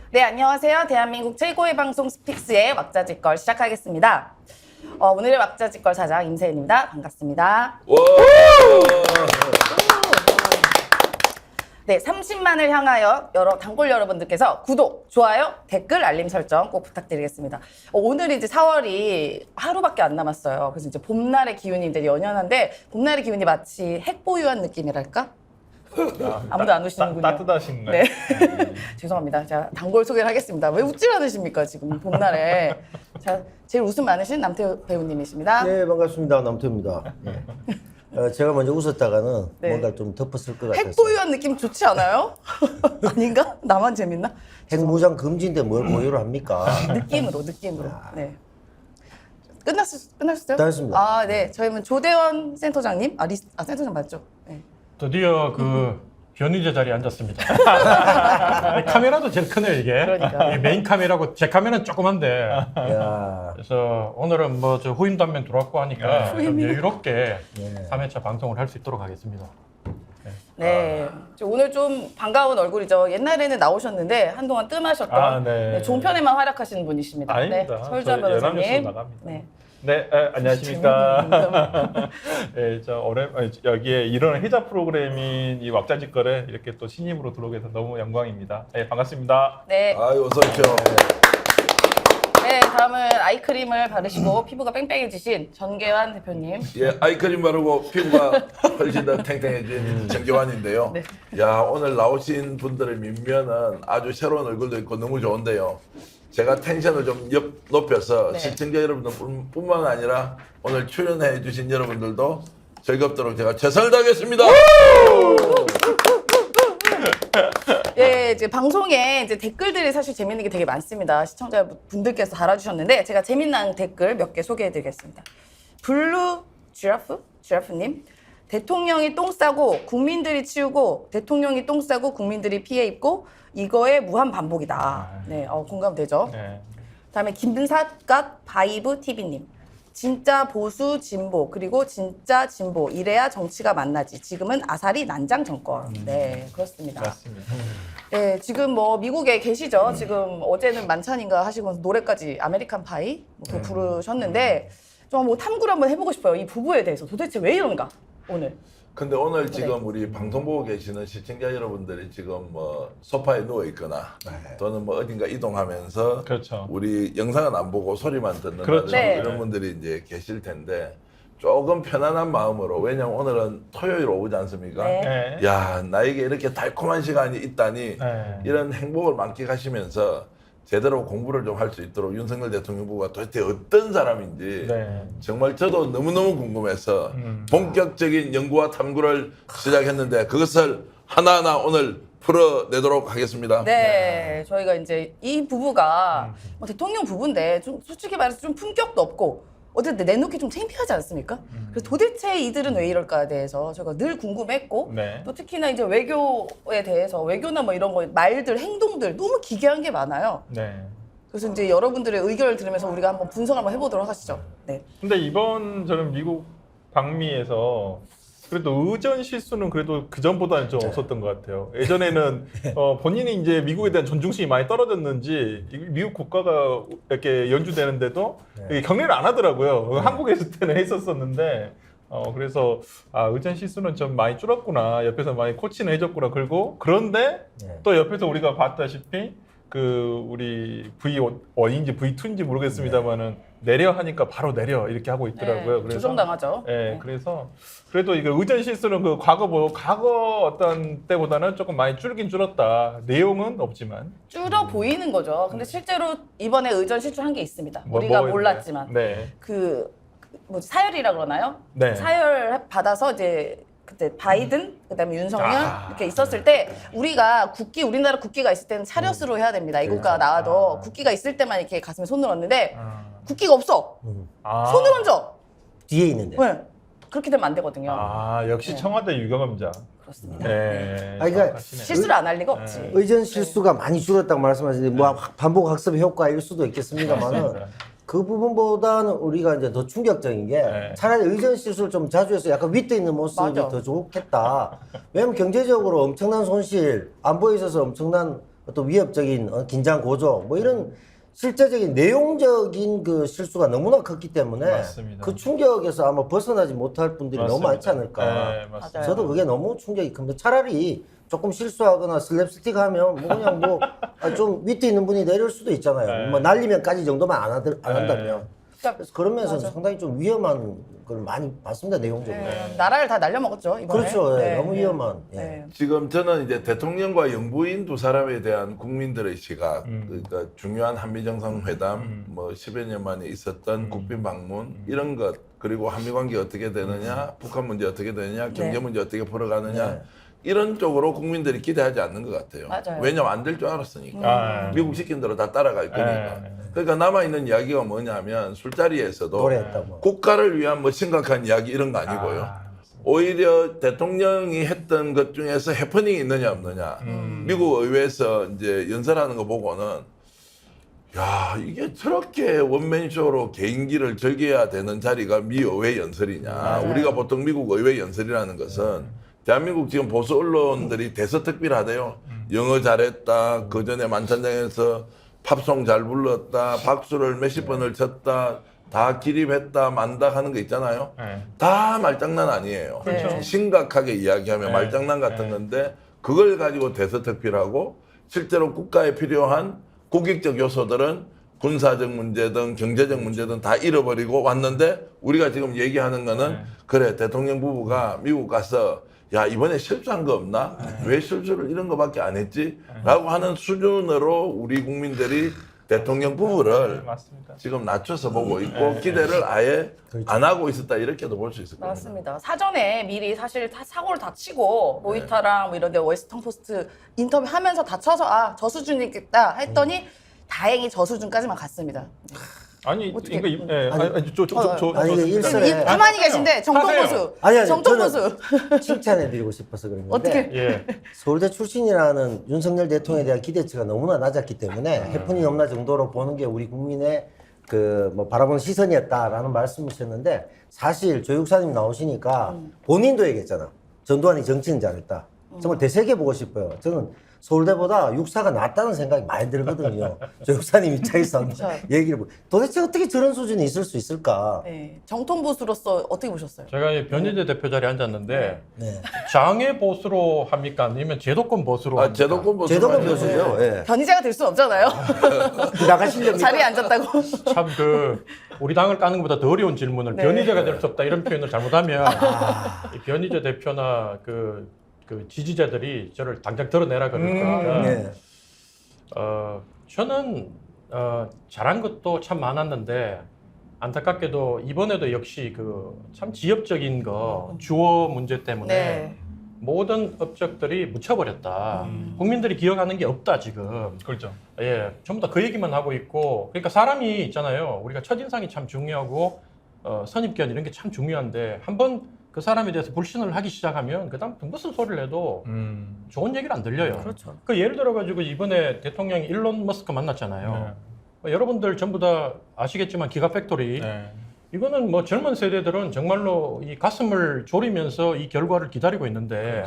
네, 안녕하세요. 대한민국 최고의 방송 스픽스의 왁자지껄 시작하겠습니다. 오늘의 왁자지껄 사장 임세은입니다. 반갑습니다. 네, 30만을 향하여 단골 여러분들께서 구독, 좋아요, 댓글, 알림 설정 꼭 부탁드리겠습니다. 오늘 이제 4월이 하루밖에 안 남았어요. 그래서 이제 봄날의 기운이 이제 연연한데 봄날의 기운이 마치 핵보유한 느낌이랄까? 아무도 안 오시는군요. 따뜻하신가요? 네. 죄송합니다. 자, 단골 소개를 하겠습니다. 왜 웃질 않으십니까, 지금 봄날에. 자, 제일 웃음 많으신 남태우 배우님이십니다. 네, 반갑습니다. 남태우입니다. 네. 제가 먼저 웃었다가는 네. 뭔가 좀 덮었을 것 같아서. 핵보유한 느낌 좋지 않아요? 아닌가? 나만 재밌나? 핵무장 금지인데 뭘 보유를 합니까? 느낌으로. 네. 끝났어요? 다 했습니다. 아, 네. 저희는 조대원 센터장님. 센터장 맞죠? 네. 드디어 변희재 자리에 앉았습니다. 카메라도 제일 크네요, 이게. 그러니까. 이게 메인 카메라고 제 카메라는 조그만데. 야, 그래서 오늘은 저 후임 단면 들어왔고 하니까 좀 여유롭게 네. 3회차 방송을 할 수 있도록 하겠습니다. 네. 오늘 좀 반가운 얼굴이죠. 옛날에는 나오셨는데 한동안 뜸하셨던 네. 종편에만 활약하시는 분이십니다. 아닙니다. 네. 설주한 저 연합뉴스 변호사님. 나갑니다. 네. 네, 안녕하십니까. 네, 여기에 이런 해자 프로그램인 이 왁자지껄에 이렇게 또 신임으로 들어오게 돼서 너무 영광입니다. 네, 반갑습니다. 네. 아유, 어서 오십시오. 네. 다음은 아이크림을 바르시고 피부가 뺑뺑해지신 전계환 대표님. 예, 아이크림 바르고 피부가 훨씬 더 탱탱해진 정교환인데요. 네. 야, 오늘 나오신 분들의 민면은 아주 새로운 얼굴도 있고 너무 좋은데요. 제가 텐션을 좀 높여서 네. 시청자 여러분들뿐만 아니라 오늘 출연해 주신 여러분들도 즐겁도록 제가 최선을 다하겠습니다. 예, 이제 방송에 이제 댓글들이 사실 재밌는 게 되게 많습니다. 시청자분들께서 달아주셨는데 제가 재밌는 댓글 몇 개 소개해드리겠습니다. 블루 지라프님. 대통령이 똥 싸고 국민들이 치우고 대통령이 똥 싸고 국민들이 피해 입고 이거의 무한 반복이다. 네, 공감되죠? 네. 다음에 김사갓 바이브 TV님. 진짜 보수 진보 그리고 진짜 진보 이래야 정치가 만나지. 지금은 아사리 난장 정권. 네, 그렇습니다. 맞습니다. 네, 지금 미국에 계시죠? 지금 어제는 만찬인가 하시면서 노래까지 아메리칸 파이 그거 부르셨는데 좀 탐구를 한번 해보고 싶어요. 이 부부에 대해서 도대체 왜 이런가 오늘. 근데 오늘 네. 지금 우리 방송 보고 계시는 시청자 여러분들이 지금 소파에 누워 있거나 또는 어딘가 이동하면서 그렇죠. 우리 영상은 안 보고 소리만 듣는 그렇죠. 네. 이런 분들이 이제 계실 텐데 조금 편안한 마음으로, 왜냐면 오늘은 토요일 오후지 않습니까? 네. 네. 야, 나에게 이렇게 달콤한 시간이 있다니 네. 이런 행복을 만끽하시면서 제대로 공부를 좀 할 수 있도록 윤석열 대통령부가 도대체 어떤 사람인지 네. 정말 저도 너무너무 궁금해서 본격적인 연구와 탐구를 시작했는데 그것을 하나하나 오늘 풀어내도록 하겠습니다. 네, 저희가 이제 이 부부가 대통령 부부인데 좀 솔직히 말해서 좀 품격도 없고 어쨌든 내놓기 좀 창피하지 않습니까? 그래서 도대체 이들은 왜 이럴까에 대해서 저희가 늘 궁금했고 네. 또 특히나 이제 외교에 대해서 외교나 이런 거 말들 행동들 너무 기괴한 게 많아요. 네. 그래서 이제 여러분들의 의견을 들으면서 우리가 한번 분석을 한번 해보도록 하시죠. 네. 근데 이번 저는 미국 방미에서 그래도 의전 실수는 그래도 그 전보다는 좀 없었던 것 같아요. 예전에는 본인이 이제 미국에 대한 존중심이 많이 떨어졌는지 미국 국가가 이렇게 연주되는데도 이게 격려를 안 하더라고요. 한국에 있을 때는 했었었는데 그래서 의전 실수는 좀 많이 줄었구나. 옆에서 많이 코치는 해줬구나. 그런데 또 옆에서 우리가 봤다시피 우리 V1인지 V2인지 모르겠습니다만은 내려 하니까 바로 내려 이렇게 하고 있더라고요. 네, 그래서 조정당하죠. 네, 그래서 그래도 이거 의전 실수는 과거 어떤 때보다는 조금 많이 줄긴 줄었다. 내용은 없지만 줄어 보이는 거죠. 근데 실제로 이번에 의전 실수한 게 있습니다. 우리가 뭐 몰랐지만 네. 사열이라 그러나요? 네. 사열 받아서 이제 그때 바이든 그다음에 윤석열 이렇게 있었을 때 우리나라 국기가 있을 때는 차렷으로 해야 됩니다. 이 국가가 나와도 국기가 있을 때만 이렇게 가슴에 손을 얹는데 국기가 없어. 손을 얹어. 뒤에 있는데. 네. 그렇게 되면 안 되거든요. 역시 청와대 유경험자. 그렇습니다. 네. 그러니까 정확하시네요. 실수를 안 할 리가 없지. 의전 실수가 많이 줄었다고 말씀하시는데 반복 학습 효과일 수도 있겠습니다만은 맞습니다. 그 부분보다는 우리가 이제 더 충격적인 게 네. 차라리 의전 실수를 좀 자주 해서 약간 윗대 있는 모습이 맞아. 더 좋겠다. 왜냐면 경제적으로 엄청난 손실, 안보에 있어서 엄청난 어떤 위협적인 긴장 고조 뭐 이런 실제적인 내용적인 그 실수가 너무나 컸기 때문에 맞습니다. 그 충격에서 아마 벗어나지 못할 분들이 너무 맞습니다. 많지 않을까. 네, 맞습니다. 맞아요. 저도 그게 너무 충격이 큽니다. 차라리 조금 실수하거나 슬랩스틱 하면 뭐 그냥 뭐 좀 밑에 있는 분이 내릴 수도 있잖아요. 네. 뭐 날리면까지 정도만 안 한다면. 그러니까 그래서 그런 면에서 맞아. 상당히 좀 위험한 걸 많이 봤습니다. 내용적으로. 네, 나라를 다 날려먹었죠 이번에. 그렇죠. 예, 네, 너무 네. 위험한. 예. 네. 지금 저는 이제 대통령과 영부인 두 사람에 대한 국민들의 시각, 그러니까 중요한 한미 정상회담, 뭐 10여 년 만에 있었던 국빈 방문 이런 것, 그리고 한미 관계 어떻게 되느냐, 북한 문제 어떻게 되느냐, 경제 네. 문제 어떻게 풀어가느냐 네. 이런 쪽으로 국민들이 기대하지 않는 것 같아요. 맞아요. 왜냐면 안 될 줄 알았으니까. 아, 미국 시킨 대로 다 따라갈 거니까. 네. 그러니까 남아있는 이야기가 뭐냐면 술자리에서도 노래했다 뭐. 국가를 위한 뭐 심각한 이야기 이런 거 아니고요. 아, 오히려 대통령이 했던 것 중에서 해프닝이 있느냐 없느냐. 미국 의회에서 이제 연설하는 거 보고는 야 이게 저렇게 원맨쇼로 개인기를 즐겨야 되는 자리가 미 의회 연설이냐. 우리가 보통 미국 의회 연설이라는 것은 대한민국 지금 보수 언론들이 대서특필하대요. 영어 잘했다. 그 전에 만찬장에서 팝송 잘 불렀다. 박수를 몇십 번을 쳤다. 다 기립했다. 만다 하는 거 있잖아요. 네. 다 말장난 아니에요. 그렇죠. 심각하게 이야기하면 네. 말장난 같은 건데 그걸 가지고 대서특필하고 실제로 국가에 필요한 국익적 요소들은 군사적 문제든 경제적 문제든 다 잃어버리고 왔는데 우리가 지금 얘기하는 거는 그래 대통령 부부가 미국 가서 야 이번에 실수한 거 없나? 왜 실수를 이런 거밖에 안 했지? 라고 하는 수준으로 우리 국민들이 대통령 부부를 맞습니다. 지금 낮춰서 보고 있고 기대를 아예 안 하고 있었다 이렇게도 볼 수 있을 겁니다. 맞습니다. 사전에 미리 사실 다 사고를 다 치고 로이터랑 뭐 이런 데 워싱턴 포스트 인터뷰하면서 다 쳐서 아 저 수준이겠다 했더니 다행히 저 수준까지만 갔습니다. 아니 어떻게- 이거 저 아니, 이게 일선에- 지금 가만히 계신데 정통 하세요. 보수. 아니, 정통 저는 보수. 칭찬해드리고 싶어서 그런 건데 어떻게? 예. 서울대 출신이라는 윤석열 대통령에 대한 기대치가 너무나 낮았기 때문에 해프닝이 없나 정도로 보는 게 우리 국민의 그 뭐 바라보는 시선이었다라는 말씀이셨는데 사실 조육사님 나오시니까 본인도 얘기했잖아. 전두환이 정치는 잘했다. 정말 대세계 보고 싶어요. 저는 서울대보다 육사가 낫다는 생각이 많이 들거든요. 조육사님 입장에서 그렇죠. 얘기를 보고 도대체 어떻게 저런 수준이 있을 수 있을까? 네, 정통 보수로서 어떻게 보셨어요? 제가 이 변희재 대표 자리에 앉았는데 네. 장애 보수로 합니까? 아니면 제도권 보수로 아, 합니까? 제도권 보수 제도권 교수죠. 예. 변희재가 될 수 없잖아요. 나가시려면 자리에 앉았다고. 참 그 우리 당을 까는 것보다 더 어려운 질문을 네. 변희재가 될 수 없다 이런 표현을 잘못하면 이 변희재 대표나 그 지지자들이 저를 당장 드러내라 그러니까 네. 저는 잘한 것도 참 많았는데 안타깝게도 이번에도 역시 그 참 지엽적인 거 주어 문제 때문에 네. 모든 업적들이 묻혀버렸다. 국민들이 기억하는 게 없다 지금. 그렇죠. 예, 전부 다 그 얘기만 하고 있고, 그러니까 사람이 있잖아요. 우리가 첫인상이 참 중요하고 선입견 이런 게 참 중요한데 한번 그 사람에 대해서 불신을 하기 시작하면 그다음부터 무슨 소리를 해도 좋은 얘기를 안 들려요. 그렇죠. 그 예를 들어가지고 이번에 대통령이 일론 머스크 만났잖아요. 여러분들 전부 다 아시겠지만 기가팩토리 네. 이거는 뭐 젊은 세대들은 정말로 이 가슴을 졸이면서 이 결과를 기다리고 있는데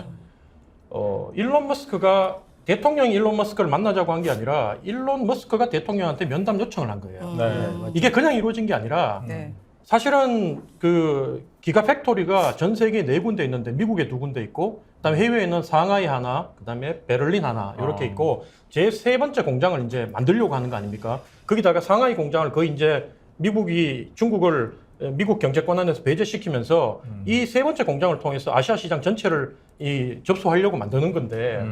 일론 머스크가 대통령이 일론 머스크를 만나자고 한 게 아니라 일론 머스크가 대통령한테 면담 요청을 한 거예요. 네. 이게 그냥 이루어진 게 아니라 네. 사실은 그 기가팩토리가 전 세계에 4군데 있는데 미국에 2군데 있고 그다음에 해외에는 상하이 하나, 그다음에 베를린 하나 이렇게 있고 제 3번째 공장을 이제 만들려고 하는 거 아닙니까? 거기다가 상하이 공장을 거의 이제 미국이 중국을 미국 경제권 안에서 배제시키면서 이 3번째 공장을 통해서 아시아 시장 전체를 접수하려고 만드는 건데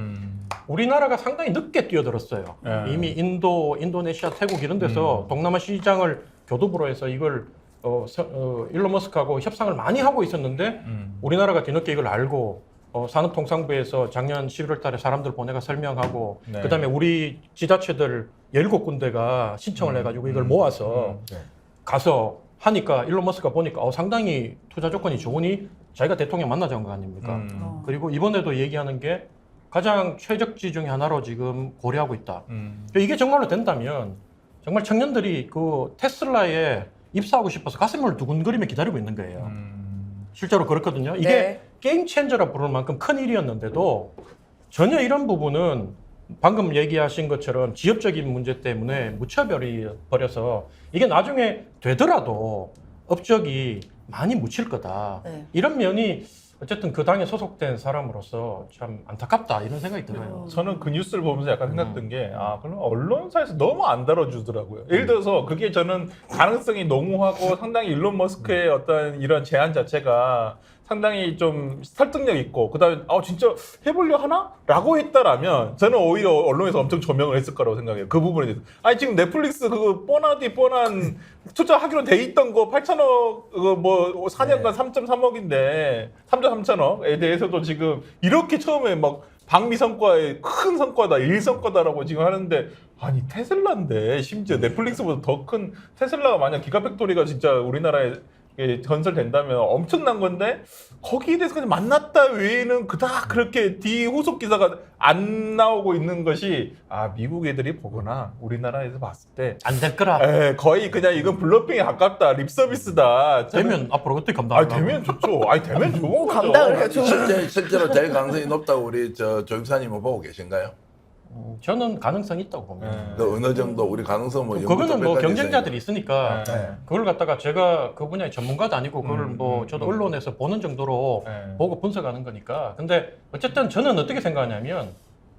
우리나라가 상당히 늦게 뛰어들었어요. 이미 인도, 인도네시아, 태국 이런 데서 동남아 시장을 교두보로 해서 이걸 일론 머스크하고 협상을 많이 하고 있었는데 우리나라가 뒤늦게 이걸 알고 산업통상부에서 작년 11월 달에 사람들 보내가 설명하고 네. 그다음에 우리 지자체들 17군데가 신청을 해가지고 이걸 모아서 가서 하니까 일론 머스크가 보니까 상당히 투자 조건이 좋으니 자기가 대통령 만나자는 거 아닙니까? 그리고 이번에도 얘기하는 게 가장 최적지 중에 하나로 지금 고려하고 있다. 이게 정말로 된다면 정말 청년들이 그 테슬라에 입사하고 싶어서 가슴을 두근거리며 기다리고 있는 거예요. 실제로 그렇거든요. 이게 네. 게임 체인저라 부를 만큼 큰 일이었는데도 전혀 이런 부분은 방금 얘기하신 것처럼 지역적인 문제 때문에 무차별이 벌여서 이게 나중에 되더라도 업적이 많이 묻힐 거다. 네. 이런 면이 어쨌든 그 당에 소속된 사람으로서 참 안타깝다 이런 생각이 들어요. 저는 그 뉴스를 보면서 약간 생각든 게, 그럼 언론사에서 너무 안 다뤄주더라고요. 예를 들어서 그게 저는 가능성이 농후하고 상당히 일론 머스크의 어떤 이런 제안 자체가 상당히 좀 설득력 있고, 그 다음에, 진짜 해보려 하나? 라고 했다라면, 저는 오히려 언론에서 엄청 조명을 했을 거라고 생각해요. 그 부분에 대해서. 아니, 지금 넷플릭스 그 뻔한 투자하기로 돼 있던 거 8천억, 4년간 3.3억인데, 3.3천억에 대해서도 지금 이렇게 처음에 막 방미 성과의 큰 성과다, 1성과다라고 지금 하는데, 아니, 테슬라인데, 심지어 넷플릭스보다 더 큰 테슬라가 만약 기가팩토리가 진짜 우리나라에 건설된다면 엄청난 건데 거기에 대해서 그냥 만났다 외에는 그닥 그렇게 뒤 후속 기사가 안 나오고 있는 것이 미국 애들이 보거나 우리나라에서 봤을 때 안 될 거라. 거의 그냥 이건 블러핑에 가깝다, 립 서비스다. 되면 앞으로 어떻게 감당할까? 되면 좋죠. 되면 좋은 거죠. 감당을 해줘. 실제로 제일 가능성이 높다고 우리 조육사님은 보고 계신가요? 저는 가능성이 있다고 봅니다. 그 어느 정도 우리 가능성 뭐 그거는 뭐 0.1까지 경쟁자들이 있으니까 네. 그걸 갖다가 제가 그 분야의 전문가도 아니고 그걸 저도 언론에서 보는 정도로 네. 보고 분석하는 거니까. 근데 어쨌든 저는 어떻게 생각하냐면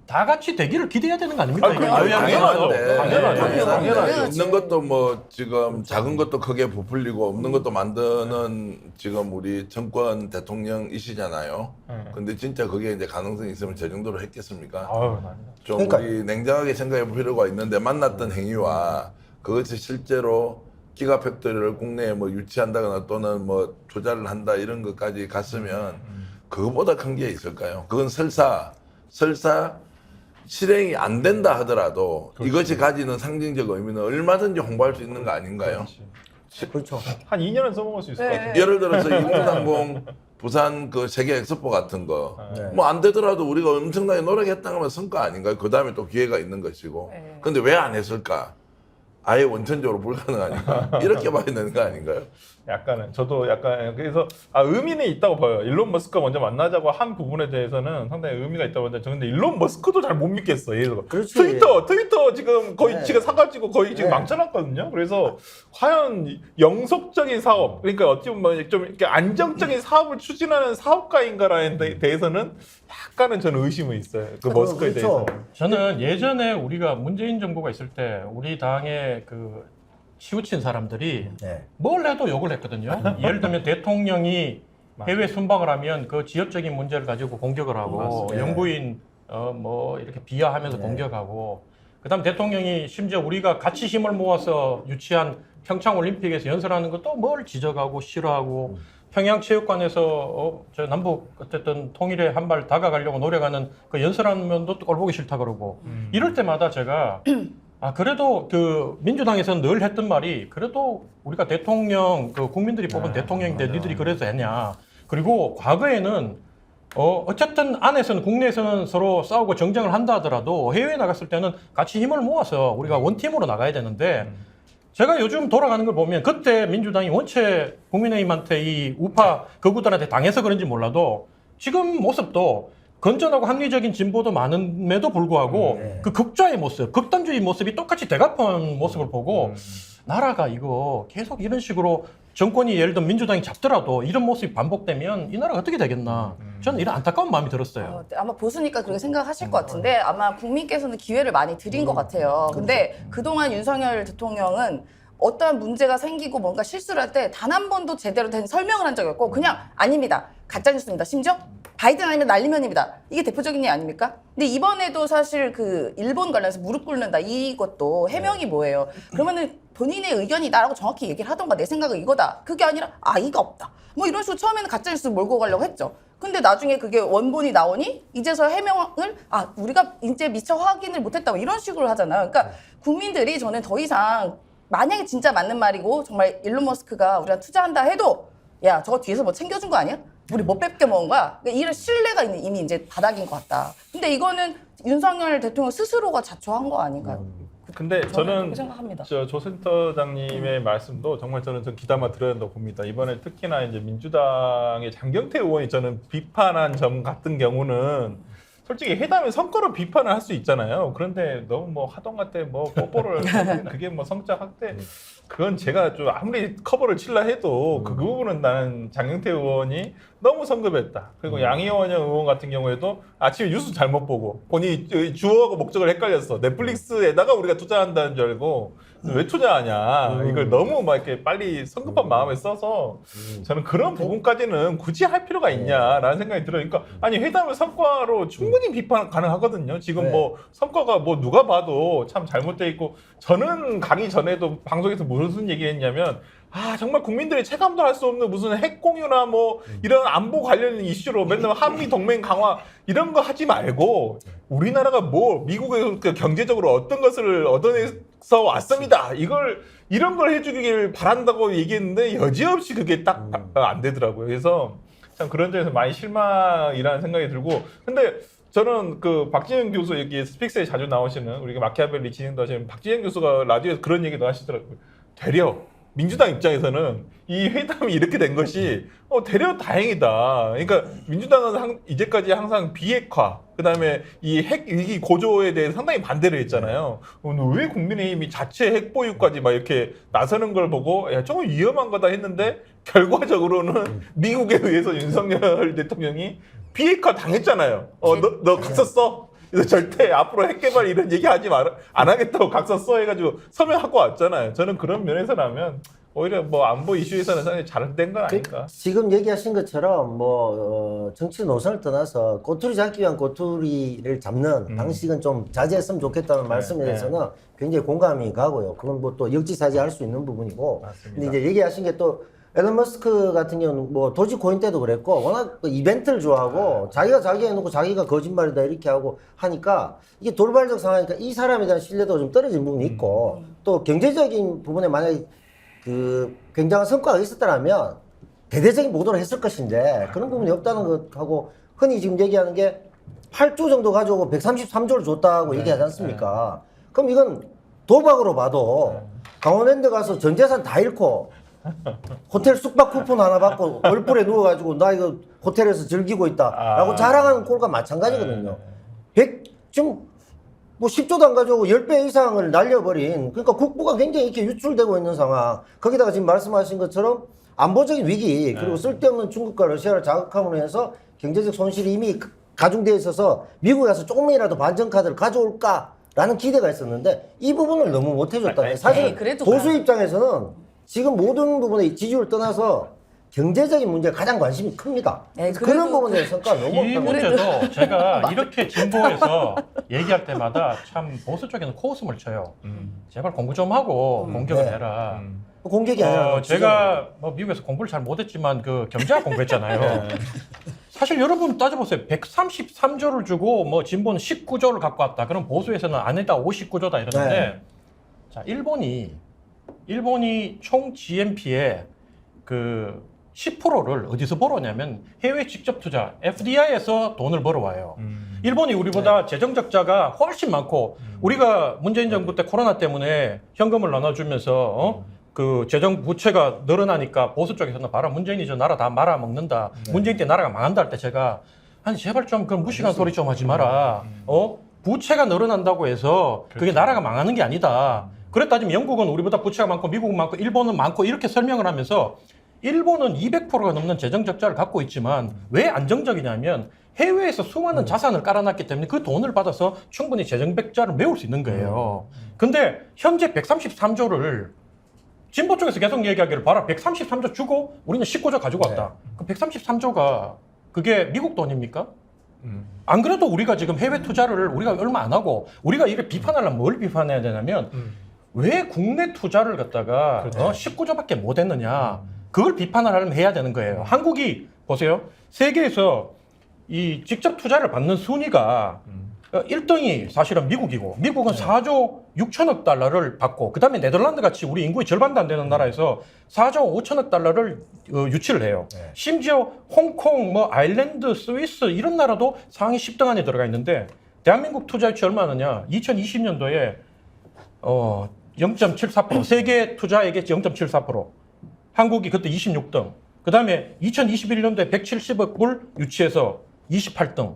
다 같이 되기를 기대해야 되는 거 아닙니까? 이게 당연하죠. 야외에서. 당연하죠. 없는 것도 뭐 지금 작은 것도 크게 부풀리고 없는 것도 만드는 지금 우리 정권 대통령이시잖아요. 근데 진짜 그게 이제 가능성이 있으면 저 정도로 했겠습니까? 좀 그러니까. 우리 냉정하게 생각해 볼 필요가 있는데 만났던 행위와 그것이 실제로 기가팩토리를 국내에 뭐 유치한다거나 또는 뭐 투자를 한다 이런 것까지 갔으면 그거보다 큰 게 있을까요? 그건 설사 실행이 안 된다 하더라도 이것이 가지는 상징적 의미는 얼마든지 홍보할 수 있는 거 아닌가요? 그렇죠. 한 2년은 써먹을 수 있을 것 같아요. 예를 들어서 인공상공 부산 그 세계 엑스포 같은 거 네. 뭐 안 되더라도 우리가 엄청나게 노력했다는 건 성과 아닌가요? 그 다음에 또 기회가 있는 것이고. 네. 근데 왜 안 했을까? 아예 원천적으로 불가능하니까 이렇게 봐야 되는 거 아닌가요? 약간은 저도 약간 그래서 의미는 있다고 봐요. 일론 머스크가 먼저 만나자고 한 부분에 대해서는 상당히 의미가 있다고 하는데 저는 근데 일론 머스크도 잘 못 믿겠어. 예를 들어 그렇지. 트위터 지금 거의 네. 지가 사가지고 거의 지금 네. 망쳐놨거든요. 그래서 과연 영속적인 사업, 그러니까 어찌 보면 좀 이렇게 안정적인 사업을 추진하는 사업가인가라는 데 대해서는 약간은 저는 의심은 있어요. 그 머스크에 그렇죠. 대해서. 저는 예전에 우리가 문재인 정부가 있을 때 우리 당의 그 치우친 사람들이 네. 뭘 해도 욕을 했거든요. 예를 들면 대통령이 해외 순방을 하면 그 지역적인 문제를 가지고 공격을 하고 맞습니다. 영부인 뭐 이렇게 비하하면서 네. 공격하고 그다음 대통령이 심지어 우리가 같이 힘을 모아서 유치한 평창 올림픽에서 연설하는 것도 뭘 지적하고 싫어하고 평양체육관에서 저 남북 어쨌든 통일에 한 발 다가가려고 노력하는 그 연설하는 면도 꼴 보기 싫다 그러고 이럴 때마다 제가 그래도 그 민주당에서는 늘 했던 말이 그래도 우리가 대통령 그 국민들이 뽑은 대통령인데 니들이 그래서 했냐. 그리고 과거에는 어쨌든 안에서는 국내에서는 서로 싸우고 정쟁을 한다 하더라도 해외에 나갔을 때는 같이 힘을 모아서 우리가 원팀으로 나가야 되는데 제가 요즘 돌아가는 걸 보면 그때 민주당이 원체 국민의힘한테 이 우파 극우들한테 당해서 그런지 몰라도 지금 모습도 건전하고 합리적인 진보도 많음에도 불구하고 네. 그 극좌의 모습, 극단주의 모습이 똑같이 대갚은 모습을 보고 나라가 이거 계속 이런 식으로 정권이 예를 들면 민주당이 잡더라도 이런 모습이 반복되면 이 나라가 어떻게 되겠나. 저는 이런 안타까운 마음이 들었어요. 아마 보수니까 그렇게 생각하실 것 같은데 아마 국민께서는 기회를 많이 드린 것 같아요. 근데 그동안 윤석열 대통령은 어떠한 문제가 생기고 뭔가 실수를 할 때 단 한 번도 제대로 된 설명을 한 적이 없고 그냥 아닙니다. 가짜뉴스입니다. 심지어 바이든 아니면 날리면입니다. 이게 대표적인 예 아닙니까? 근데 이번에도 사실 그 일본 관련해서 무릎 꿇는다 이것도 해명이 뭐예요? 그러면은 본인의 의견이다라고 정확히 얘기를 하던가 내 생각은 이거다. 그게 아니라 이가 없다. 뭐 이런 식으로 처음에는 가짜뉴스 몰고 가려고 했죠. 근데 나중에 그게 원본이 나오니 이제서 해명을 우리가 이제 미처 확인을 못했다 뭐 이런 식으로 하잖아요. 그러니까 국민들이 저는 더 이상 만약에 진짜 맞는 말이고 정말 일론 머스크가 우리가 투자한다 해도 야 저거 뒤에서 뭐 챙겨준 거 아니야? 우리 뭐 뺏겨 먹은 거야? 그러니까 이런 신뢰가 이미 이제 바닥인 것 같다. 근데 이거는 윤석열 대통령 스스로가 자초한 거 아닌가요? 근데 저는 저는 그렇게 생각합니다. 조 센터장님의 말씀도 정말 저는 좀 귀담아 들어야 한다고 봅니다. 이번에 특히나 이제 민주당의 장경태 의원이 저는 비판한 점 같은 경우는 솔직히 회담의 성과로 비판을 할 수 있잖아요. 그런데 너무 뭐 하동가 때 뭐 뽀뽀를 그게 뭐 성적 확대 그건 제가 좀 아무리 커버를 칠라 해도 그 부분은 나는 장경태 의원이 너무 성급했다. 그리고 양희원 의원 같은 경우에도 아침에 뉴스 잘못 보고 본인이 주어하고 목적을 헷갈렸어. 넷플릭스에다가 우리가 투자한다는 줄 알고 왜 투자하냐. 이걸 너무 막 이렇게 빨리 성급한 마음에 써서 저는 그런 부분까지는 굳이 할 필요가 있냐라는 생각이 들어요. 그러니까 아니 회담의 성과로 충분히 비판 가능하거든요. 지금 네. 뭐 성과가 뭐 누가 봐도 참 잘못돼 있고 저는 가기 전에도 방송에서 무슨 얘기했냐면 아 정말 국민들이 체감도 할 수 없는 무슨 핵 공유나 뭐 이런 안보 관련 이슈로 맨날 한미 동맹 강화 이런 거 하지 말고 우리나라가 뭐 미국의 그 경제적으로 어떤 것을 얻어내서 왔습니다. 이런 걸 해주길 바란다고 얘기했는데 여지없이 그게 딱 안 되더라고요. 그래서 참 그런 점에서 많이 실망이라는 생각이 들고 근데 저는 그 박진영 교수 여기 스픽스에 자주 나오시는 우리가 마키아벨리 진행도 하시는 박진영 교수가 라디오에서 그런 얘기도 하시더라고요. 되려 민주당 입장에서는 이 회담이 이렇게 된 것이 되려 다행이다. 그러니까 민주당은 이제까지 항상 비핵화, 그다음에 이 핵 위기 고조에 대해 상당히 반대를 했잖아요. 왜 국민의힘이 자체 핵 보유까지 막 이렇게 나서는 걸 보고 야 저거 위험한 거다 했는데 결과적으로는 미국에 의해서 윤석열 대통령이 비핵화 당했잖아요. 너 각서 써. 그래서 절대 앞으로 핵 개발 이런 얘기 하지 안 하겠다고 각서 써 해가지고 서명하고 왔잖아요. 저는 그런 면에서라면 오히려 뭐 안보 이슈에서는 상당히 잘된 건 아닌가. 지금 얘기하신 것처럼 정치 노선을 떠나서 꼬투리 잡기 위한 꼬투리를 잡는 방식은 좀 자제했으면 좋겠다는 말씀에 대해서는 굉장히 공감이 가고요. 그건 뭐 또 역지사지할 수 있는 부분이고. 맞습니다. 근데 이제 얘기하신 게 또 앨런 머스크 같은 경우는 뭐 도지코인 때도 그랬고 워낙 그 이벤트를 좋아하고 자기가 자기 해놓고 자기가 거짓말이다 이렇게 하고 하니까 이게 돌발적 상황이니까 이 사람에 대한 신뢰도가 좀 떨어진 부분이 있고 또 경제적인 부분에 만약에 그 굉장한 성과가 있었다면 대대적인 보도를 했을 것인데 그런 부분이 없다는 것하고 흔히 지금 얘기하는 게 8조 정도 가져오고 133조를 줬다고 얘기하지 않습니까? 그럼 이건 도박으로 봐도 강원랜드 가서 전 재산 다 잃고 호텔 숙박 쿠폰 하나 받고 얼굴에 누워가지고 나 이거 호텔에서 즐기고 있다라고 자랑하는 꼴과 마찬가지거든요. 지금 뭐 10조도 안 가져오고 10배 이상을 날려버린 그러니까 국부가 굉장히 이렇게 유출되고 있는 상황 거기다가 지금 말씀하신 것처럼 안보적인 위기 그리고 쓸데없는 중국과 러시아를 자극함으로 해서 경제적 손실이 이미 가중되어 있어서 미국에 가서 조금이라도 반전 카드를 가져올까라는 기대가 있었는데 이 부분을 너무 못 해줬다. 사실 그래도 보수 입장에서는 지금 모든 부분의 지지율을 떠나서 경제적인 문제에 가장 관심이 큽니다. 그래서 그래도 그런 부분에 대해서 성과가 너무 이 없다고. 문제도 제가 이렇게 진보해서 얘기할 때마다 참 보수 쪽에는 코웃음을 쳐요. 제발 공부 좀 하고 공격을 네. 해라. 공격이 아니라 제가 뭐 미국에서 공부를 잘 못했지만 그 경제학 공부했잖아요. 사실 여러분 따져보세요. 133조를 주고 뭐 진보는 19조를 갖고 왔다. 그럼 보수에서는 아니다 59조다 이러는데 네. 자 일본이 총 GNP의 그 10%를 어디서 벌어오냐면 해외 직접 투자 FDI에서 돈을 벌어와요. 일본이 우리보다 재정 적자가 훨씬 많고 우리가 문재인 정부 때 코로나 때문에 현금을 나눠주면서 그 재정 부채가 늘어나니까 보수 쪽에서는 봐라 문재인이 저 나라 다 말아먹는다. 문재인 때 나라가 망한다 할 때 제가 아니 제발 좀 그런 무식한 소리 좀 하지 마라. 부채가 늘어난다고 해서 그게 나라가 망하는 게 아니다. 그랬다 지금 영국은 우리보다 부채가 많고 미국은 많고 일본은 많고 이렇게 설명을 하면서 일본은 200%가 넘는 재정 적자를 갖고 있지만 왜 안정적이냐면 해외에서 수많은 자산을 깔아놨기 때문에 그 돈을 받아서 충분히 재정 적자를 메울 수 있는 거예요. 근데 현재 133조를 진보 쪽에서 계속 얘기하기를 봐라 133조 주고 우리는 19조 가지고 왔다. 그 133조가 그게 미국 돈입니까? 안 그래도 우리가 지금 해외 투자를 우리가 얼마 안 하고 우리가 이를 비판하려면 뭘 비판해야 되냐면 왜 국내 투자를 갖다가 19조밖에 못 했느냐 그걸 비판을 하려면 해야 되는 거예요. 한국이 보세요. 세계에서 이 직접 투자를 받는 순위가 1등이 사실은 미국이고 미국은 4조 6천억 달러를 받고 그 다음에 네덜란드 같이 우리 인구의 절반도 안 되는 나라에서 4조 5천억 달러를 유치를 해요. 심지어 홍콩, 뭐 아일랜드, 스위스 이런 나라도 상위 10등 안에 들어가 있는데 대한민국 투자 유치 얼마느냐 2020년도에 0.74% 세계 투자액의 0.74% 한국이 그때 26등 그 다음에 2021년도에 170억 불 유치해서 28등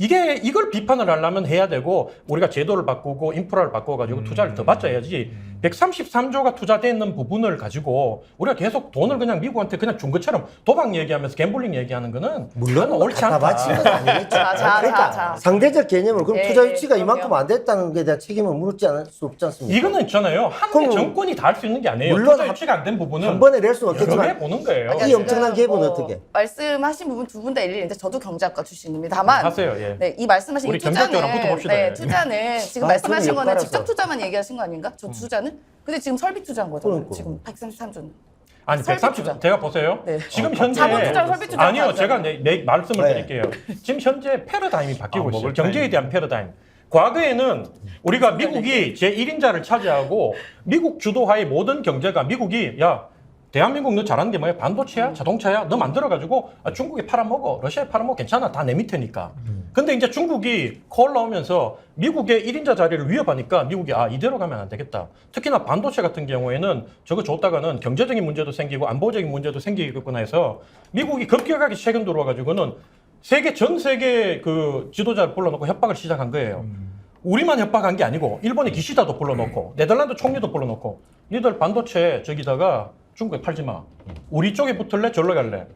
이걸 비판을 하려면 해야 되고 우리가 제도를 바꾸고 인프라를 바꿔가지고 투자를 더 받자야지 133조가 투자되는 부분을 가지고 우리가 계속 돈을 그냥 미국한테 그냥 준 것처럼 도박 얘기하면서 갬블링 얘기하는 거는 물론 옳지 갖다 않다. 바치는 건 아니겠죠. 자. 상대적 개념으로 그럼 예, 투자 유치가 그럼요. 이만큼 안 됐다는 게 대한 책임을 물지 않을 수 없지 않습니까? 이거는 있잖아요. 한 그럼 정권이 다 할 수 있는 게 아니에요. 물론 투자 유치가 안 된 부분은 한 번에 낼 수는 여러 개 없겠지만 보는 거예요. 이 엄청난 지금 갭은 어떻게? 말씀하신 부분 두 분 다 일일인데 저도 경제학과 출신입니다. 다만 하세요. 예. 네, 이 말씀하신 우리 이 투자는 경제학자랑 붙어봅시다. 네, 예. 투자는 지금 아, 말씀하신 저는 거는 역발라서. 직접 투자만 얘기하신 거 아닌가? 저 투자는? 근데 지금 설비 투자한 거잖아요. 그러니까. 지금 133조는. 아니 설비 130 투자. 제가 보세요. 네. 지금 현재 자본 투자랑 설비 투자 아니요. 다르잖아요. 제가 내 말씀을 네. 드릴게요. 지금 현재 패러다임이 바뀌고 있어요. 먹을 경제에 대한 패러다임. 과거에는 우리가 미국이 제1인자를 차지하고 미국 주도하의 모든 경제가 미국이 야 대한민국 너 잘하는 게 뭐야? 반도체야? 자동차야? 너 만들어가지고 중국에 팔아먹어. 러시아에 팔아먹어. 괜찮아. 다 내 밑에니까. 근데 이제 중국이 콜 나오면서 미국의 1인자 자리를 위협하니까 미국이 이대로 가면 안 되겠다. 특히나 반도체 같은 경우에는 저거 줬다가는 경제적인 문제도 생기고 안보적인 문제도 생기겠구나 해서 미국이 급격하게 최근 들어와가지고는 전 세계 그 지도자를 불러놓고 협박을 시작한 거예요. 우리만 협박한 게 아니고 일본의 기시다도 불러놓고 네덜란드 총리도 불러놓고 니들 반도체 저기다가 중국에 팔지 마. 우리 쪽에 붙을래? 절로 갈래?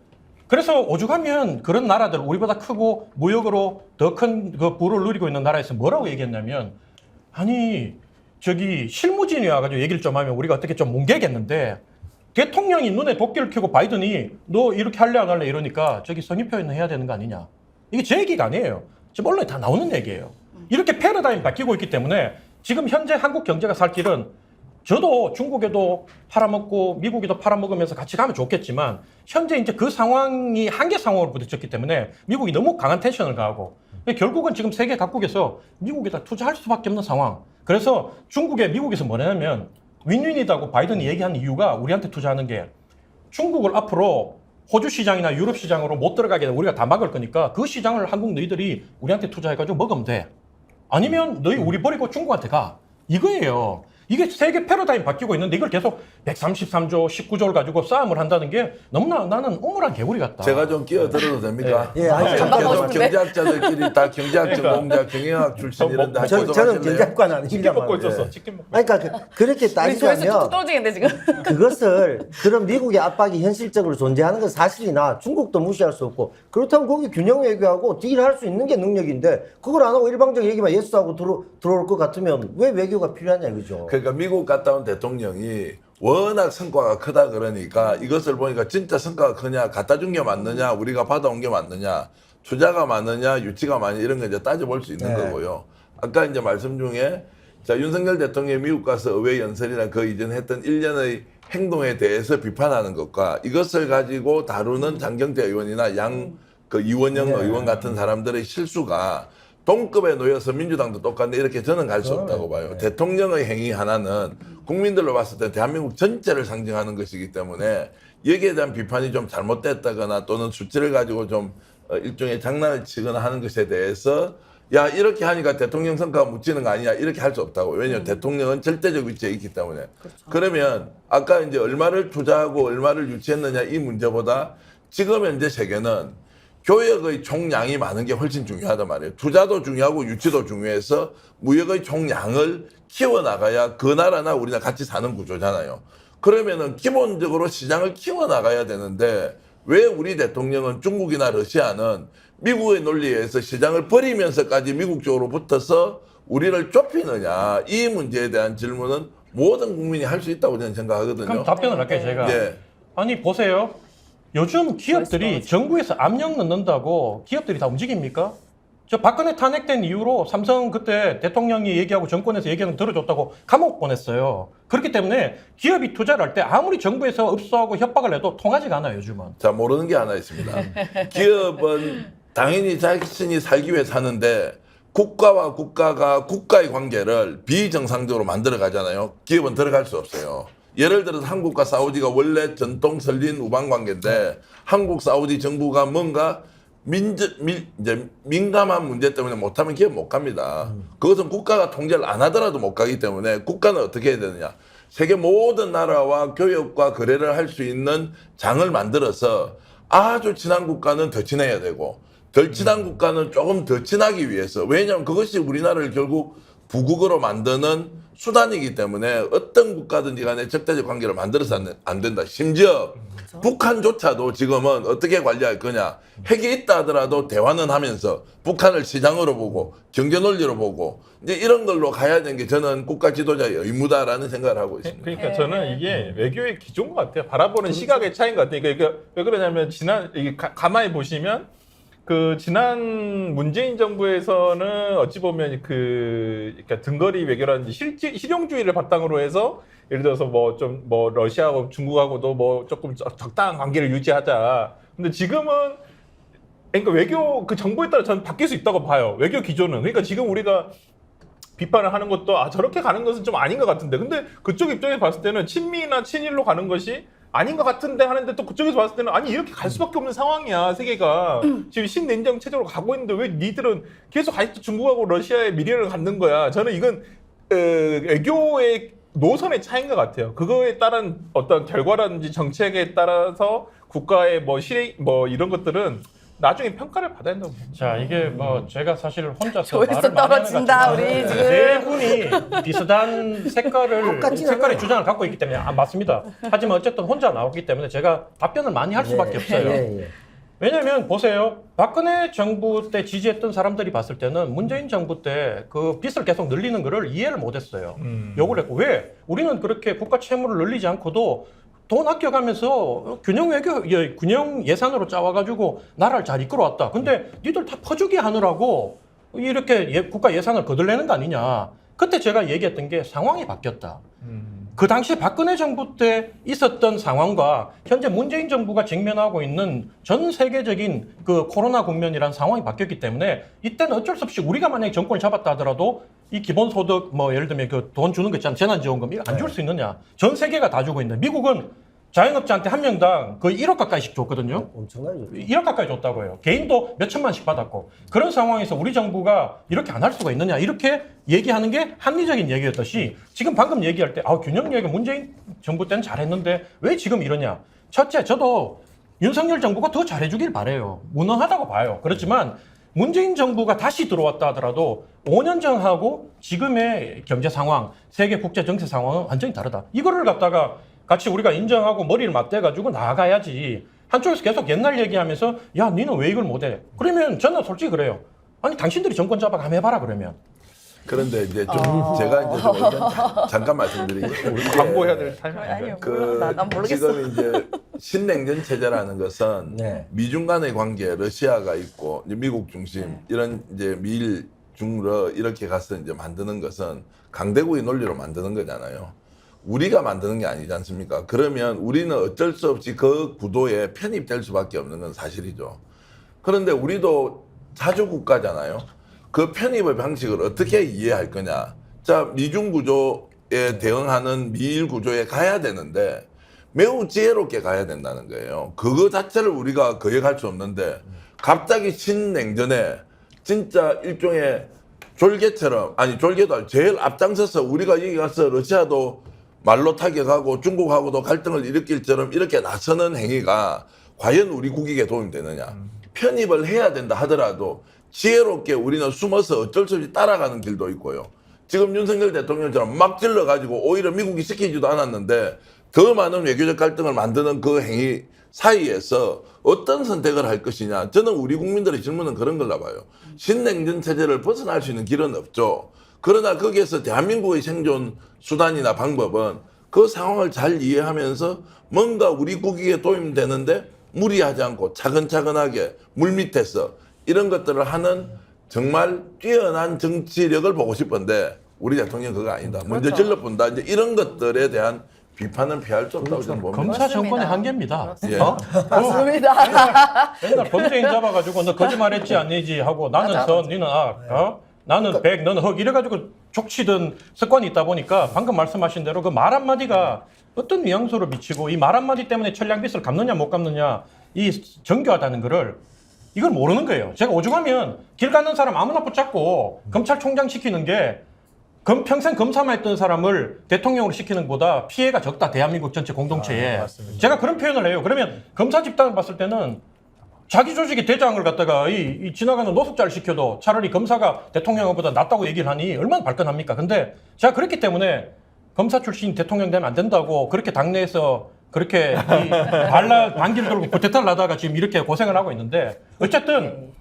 그래서 오죽하면 그런 나라들 우리보다 크고 무역으로 더 큰 그 부를 누리고 있는 나라에서 뭐라고 얘기했냐면 아니 저기 실무진이 와가지고 얘기를 좀 하면 우리가 어떻게 좀 뭉개겠는데 대통령이 눈에 도끼를 켜고 바이든이 너 이렇게 할래 안 할래 이러니까 저기 성의 표현을 해야 되는 거 아니냐. 이게 제 얘기가 아니에요. 지금 언론에 다 나오는 얘기예요. 이렇게 패러다임 바뀌고 있기 때문에 지금 현재 한국 경제가 살 길은 저도 중국에도 팔아먹고 미국에도 팔아먹으면서 같이 가면 좋겠지만 현재 이제 그 상황이 한계 상황으로 부딪혔기 때문에 미국이 너무 강한 텐션을 가하고 결국은 지금 세계 각국에서 미국에다 투자할 수밖에 없는 상황. 그래서 중국에 미국에서 뭐냐면 윈윈이다고 바이든이 얘기한 이유가 우리한테 투자하는 게 중국을 앞으로 호주 시장이나 유럽 시장으로 못 들어가게 우리가 다 막을 거니까 그 시장을 한국 너희들이 우리한테 투자해가지고 먹으면 돼. 아니면 너희 우리 버리고 중국한테 가. 이거예요. 이게 세계 패러다임 바뀌고 있는데 이걸 계속 133조, 19조를 가지고 싸움을 한다는 게 너무나 나는 우물한 개구리 같다. 제가 좀 끼어들어도 됩니까? 예, 아니, 잠깐 계속 보시면 돼. 경제학자들끼리 다 경제학 전공자, 경영학 출신 이런데 할 저는 거죠. 경제학과는 치킨 아닙니다. 먹고 있었어. 치킨 먹고. 아니, 그러니까 그렇게 우리 조회수 뚝뚝 따지자면 떨어지겠는데 지금. 그것을 그런 미국의 압박이 현실적으로 존재하는 건 사실이나 중국도 무시할 수 없고 그렇다면 거기 균형 외교하고 딜할 수 있는 게 능력인데 그걸 안 하고 일방적 얘기만 예스하고 들어올 것 같으면 왜 외교가 필요하냐 이거죠. 그러니까 미국 갔다 온 대통령이 워낙 성과가 크다 그러니까 이것을 보니까 진짜 성과가 크냐, 갖다 준 게 맞느냐, 우리가 받아온 게 맞느냐, 투자가 맞느냐, 유치가 맞느냐 이런 거 이제 따져볼 수 있는 네. 거고요. 아까 이제 말씀 중에 자, 윤석열 대통령이 미국 가서 의회 연설이나 그 이전 했던 일련의 행동에 대해서 비판하는 것과 이것을 가지고 다루는 장경태 의원이나 그 이원영 의원 같은 사람들의 실수가 동급에 놓여서 민주당도 똑같네 이렇게 저는 갈 수 없다고 봐요. 대통령의 행위 하나는 국민들로 봤을 때 대한민국 전체를 상징하는 것이기 때문에 여기에 대한 비판이 좀 잘못됐다거나 또는 수치를 가지고 좀 일종의 장난을 치거나 하는 것에 대해서 야 이렇게 하니까 대통령 성과가 묻히는 거 아니냐 이렇게 할 수 없다고. 왜냐하면 대통령은 절대적 위치에 있기 때문에. 그러면 아까 이제 얼마를 투자하고 얼마를 유치했느냐 이 문제보다 지금 현재 세계는 교역의 총량이 많은 게 훨씬 중요하단 말이에요. 투자도 중요하고 유치도 중요해서 무역의 총량을 키워나가야 그 나라나 우리나 같이 사는 구조잖아요. 그러면은 기본적으로 시장을 키워나가야 되는데 왜 우리 대통령은 중국이나 러시아는 미국의 논리에 의해서 시장을 버리면서까지 미국 쪽으로 붙어서 우리를 좁히느냐 이 문제에 대한 질문은 모든 국민이 할 수 있다고 저는 생각하거든요. 그럼 답변을 할게요 제가. 네. 아니 보세요. 요즘 기업들이 정부에서 압력 넣는다고 기업들이 다 움직입니까? 저 박근혜 탄핵된 이후로 삼성 그때 대통령이 얘기하고 정권에서 얘기하는 거 들어줬다고 감옥 보냈어요. 그렇기 때문에 기업이 투자를 할 때 아무리 정부에서 읍소하고 협박을 해도 통하지가 않아요 요즘은. 자, 모르는 게 하나 있습니다. 기업은 당연히 자신이 살기 위해 사는데 국가와 국가가 국가의 관계를 비정상적으로 만들어 가잖아요. 기업은 들어갈 수 없어요. 예를 들어서 한국과 사우디가 원래 전통 설린 우방 관계인데 한국 사우디 정부가 뭔가 이제 민감한 문제 때문에 못하면 기업 못 갑니다. 그것은 국가가 통제를 안 하더라도 못 가기 때문에 국가는 어떻게 해야 되느냐. 세계 모든 나라와 교역과 거래를 할 수 있는 장을 만들어서 아주 친한 국가는 더 친해야 되고 덜 친한 국가는 조금 더 친하기 위해서. 왜냐하면 그것이 우리나라를 결국 부국으로 만드는 수단이기 때문에 어떤 국가든지 간에 적대적 관계를 만들어서 안 된다. 심지어 북한조차도 지금은 어떻게 관리할 거냐. 핵이 있다 하더라도 대화는 하면서 북한을 시장으로 보고 경제 논리로 보고 이제 이런 걸로 가야 되는 게 저는 국가 지도자의 의무다라는 생각을 하고 있습니다. 그러니까 저는 이게 외교의 기조인 것 같아요. 바라보는 시각의 차이인 것 같아요. 그러니까 왜 그러냐면 이게 가만히 보시면 그 지난 문재인 정부에서는 어찌 보면 그러니까 등거리 외교라든지 실용주의를 바탕으로 해서 예를 들어서 뭐 러시아하고 중국하고도 뭐 조금 적당한 관계를 유지하자. 근데 지금은 그러니까 외교 그 정부에 따라 저는 바뀔 수 있다고 봐요. 외교 기조는. 그러니까 지금 우리가 비판을 하는 것도 저렇게 가는 것은 좀 아닌 것 같은데. 근데 그쪽 입장에서 봤을 때는 친미나 친일로 가는 것이 아닌 것 같은데 하는데 또 그쪽에서 봤을 때는 아니 이렇게 갈 수밖에 없는 상황이야 세계가 지금 신냉전 체제로 가고 있는데 왜 니들은 계속 아직도 중국하고 러시아의 미래를 갖는 거야. 저는 이건 외교의 노선의 차이인 것 같아요. 그거에 따른 어떤 결과라든지 정책에 따라서 국가의 뭐 실행 뭐 이런 것들은 나중에 평가를 받아야 된다고 봅니다. 자, 이게 뭐 제가 사실 혼자서 조회수 말을 많이 하는 떨어진다, 것 같지만 우리 지금. 네 분이 비슷한 색깔의 않아요. 주장을 갖고 있기 때문에 맞습니다. 하지만 어쨌든 혼자 나왔기 때문에 제가 답변을 많이 할 수밖에 없어요. 예. 왜냐하면 보세요. 박근혜 정부 때 지지했던 사람들이 봤을 때는 문재인 정부 때 그 빚을 계속 늘리는 거를 이해를 못했어요. 욕을 했고 왜? 우리는 그렇게 국가 채무를 늘리지 않고도 돈 아껴가면서 균형 예산으로 짜와가지고 나라를 잘 이끌어왔다. 근데 니들 다 퍼주기 하느라고 이렇게 국가 예산을 거들내는 거 아니냐. 그때 제가 얘기했던 게 상황이 바뀌었다. 그 당시 박근혜 정부 때 있었던 상황과 현재 문재인 정부가 직면하고 있는 전 세계적인 그 코로나 국면이라는 상황이 바뀌었기 때문에 이때는 어쩔 수 없이 우리가 만약에 정권을 잡았다 하더라도 이 기본소득 뭐 예를 들면 그 돈 주는 거 있잖아. 재난지원금 이거 안 줄 수 있느냐. 전 세계가 다 주고 있는데 미국은 자영업자한테 한 명당 거의 1억 가까이씩 줬거든요. 엄청나죠. 1억 가까이 줬다고 해요. 개인도 몇 천만씩 받았고. 그런 상황에서 우리 정부가 이렇게 안 할 수가 있느냐. 이렇게 얘기하는 게 합리적인 얘기였듯이 지금 방금 얘기할 때 균형 얘기 문재인 정부 때는 잘했는데 왜 지금 이러냐. 첫째, 저도 윤석열 정부가 더 잘해주길 바라요. 무능하다고 봐요. 그렇지만 문재인 정부가 다시 들어왔다 하더라도 5년 전하고 지금의 경제 상황, 세계 국제 정세 상황은 완전히 다르다. 이거를 갖다가 같이 우리가 인정하고 머리를 맞대가지고 나아가야지. 한쪽에서 계속 옛날 얘기하면서 야 니는 왜 이걸 못해? 그러면 저는 솔직히 그래요. 아니 당신들이 정권 잡아 가면 해봐라 그러면. 그런데 이제 좀 제가 이제 좀 의견 잠깐 말씀드리겠습니다. 광고해야 될 타이밍 아니요. 그 난 모르겠어. 지금 이제 신냉전 체제라는 것은 네. 미중 간의 관계, 러시아가 있고 이제 미국 중심 이런 이제 미일 중러 이렇게 가서 이제 만드는 것은 강대국의 논리로 만드는 거잖아요. 우리가 만드는 게 아니지 않습니까? 그러면 우리는 어쩔 수 없이 그 구도에 편입될 수밖에 없는 건 사실이죠. 그런데 우리도 자주 국가잖아요. 그 편입의 방식을 어떻게 이해할 거냐. 자, 미중 구조에 대응하는 미일 구조에 가야 되는데 매우 지혜롭게 가야 된다는 거예요. 그거 자체를 우리가 거역할 수 없는데 갑자기 신냉전에 진짜 일종의 졸개처럼, 아니 졸개도 아니고 제일 앞장서서 우리가 여기 가서 러시아도 말로 타격하고 중국하고도 갈등을 일으킬처럼 이렇게 나서는 행위가 과연 우리 국익에 도움이 되느냐. 편입을 해야 된다 하더라도 지혜롭게 우리는 숨어서 어쩔 수 없이 따라가는 길도 있고요. 지금 윤석열 대통령처럼 막 찔러가지고 오히려 미국이 시키지도 않았는데 더 많은 외교적 갈등을 만드는 그 행위 사이에서 어떤 선택을 할 것이냐. 저는 우리 국민들의 질문은 그런 걸로 봐요. 신냉전 체제를 벗어날 수 있는 길은 없죠. 그러나 거기에서 대한민국의 생존 수단이나 방법은 그 상황을 잘 이해하면서 뭔가 우리 국익에 도움이 되는데 무리하지 않고 차근차근하게 물밑에서 이런 것들을 하는 정말 뛰어난 정치력을 보고 싶은데 우리 대통령 그거 아니다. 먼저 질러본다. 이제 이런 것들에 대한 비판은 피할 수 없다고 저는 봅니다. 검사 정권의 한계입니다. 예. 맞습니다. 맨날 범죄인 잡아가지고 너 거짓말했지 아니지 하고 나는 맞아. 선, 니는 악, 나는 백, 너는 흑 이래가지고 족치던 습관이 있다 보니까 방금 말씀하신 대로 그 말 한마디가 어떤 뉘앙스로 미치고 이 말 한마디 때문에 천량빚을 갚느냐 못 갚느냐 이 정교하다는 거를 이걸 모르는 거예요. 제가 오죽하면 길 가는 사람 아무나 붙잡고 검찰총장 시키는 게 평생 검사만 했던 사람을 대통령으로 시키는 것보다 피해가 적다. 대한민국 전체 공동체에. 맞습니다. 제가 그런 표현을 해요. 그러면 검사 집단을 봤을 때는 자기 조직의 대장을 갖다가 이 지나가는 노숙자를 시켜도 차라리 검사가 대통령보다 낫다고 얘기를 하니 얼마나 발끈합니까? 근데 제가 그렇기 때문에 검사 출신 대통령 되면 안 된다고 그렇게 당내에서 그렇게 이 반기를 들고 구태타를 하다가 지금 이렇게 고생을 하고 있는데 어쨌든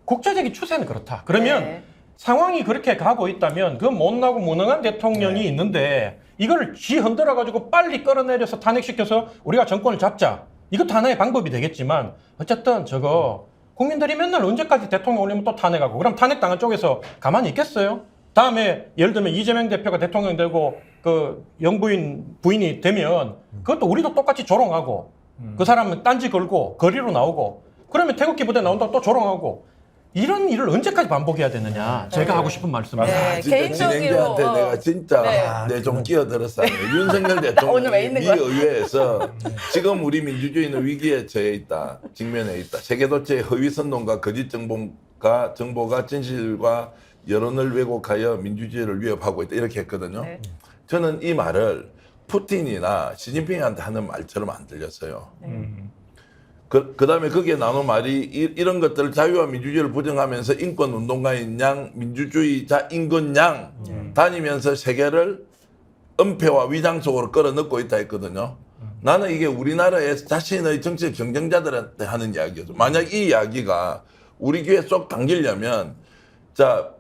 국제적인 추세는 그렇다. 그러면 네. 상황이 그렇게 가고 있다면 그 못나고 무능한 대통령이 있는데 이걸 쥐 흔들어가지고 빨리 끌어내려서 탄핵시켜서 우리가 정권을 잡자. 이것도 하나의 방법이 되겠지만 어쨌든 저거 국민들이 맨날 언제까지 대통령 올리면 또 탄핵하고 그럼 탄핵당한 쪽에서 가만히 있겠어요? 다음에 예를 들면 이재명 대표가 대통령 되고 그 영부인 부인이 되면 그것도 우리도 똑같이 조롱하고 그 사람은 딴지 걸고 거리로 나오고 그러면 태극기 부대 나온다고 또 조롱하고 이런 일을 언제까지 반복해야 되느냐 제가 하고 싶은 말씀입니다. 네, 진짜 개인적으로, 진행자한테 어. 내가 진짜 네. 좀 끼어들었어요. 윤석열 오늘 왜 대통령이 있는 미 거야? 의회에서 지금 우리 민주주의는 위기에 처해 있다. 직면해 있다. 세계도체의 허위 선동과 거짓 정보가 진실과 여론을 왜곡하여 민주주의를 위협하고 있다. 이렇게 했거든요. 네. 저는 이 말을 푸틴이나 시진핑한테 하는 말처럼 안 들렸어요. 그다음에 거기에 나눈 말이 이런 것들을 자유와 민주주의를 부정하면서 인권 운동가인 양 민주주의자 인권 양 다니면서 세계를 은폐와 위장 속으로 끌어넣고 있다 했거든요. 나는 이게 우리나라의 자신의 정치 경쟁자들한테 하는 이야기였어. 만약 이 이야기가 우리 귀에 쏙 당기려면 자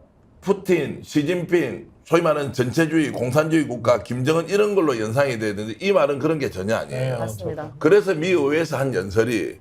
푸틴, 시진핑, 소위 말하는 전체주의, 공산주의 국가, 김정은 이런 걸로 연상이 돼야 되는데 이 말은 그런 게 전혀 아니에요. 맞습니다. 그래서 미 의회에서 한 연설이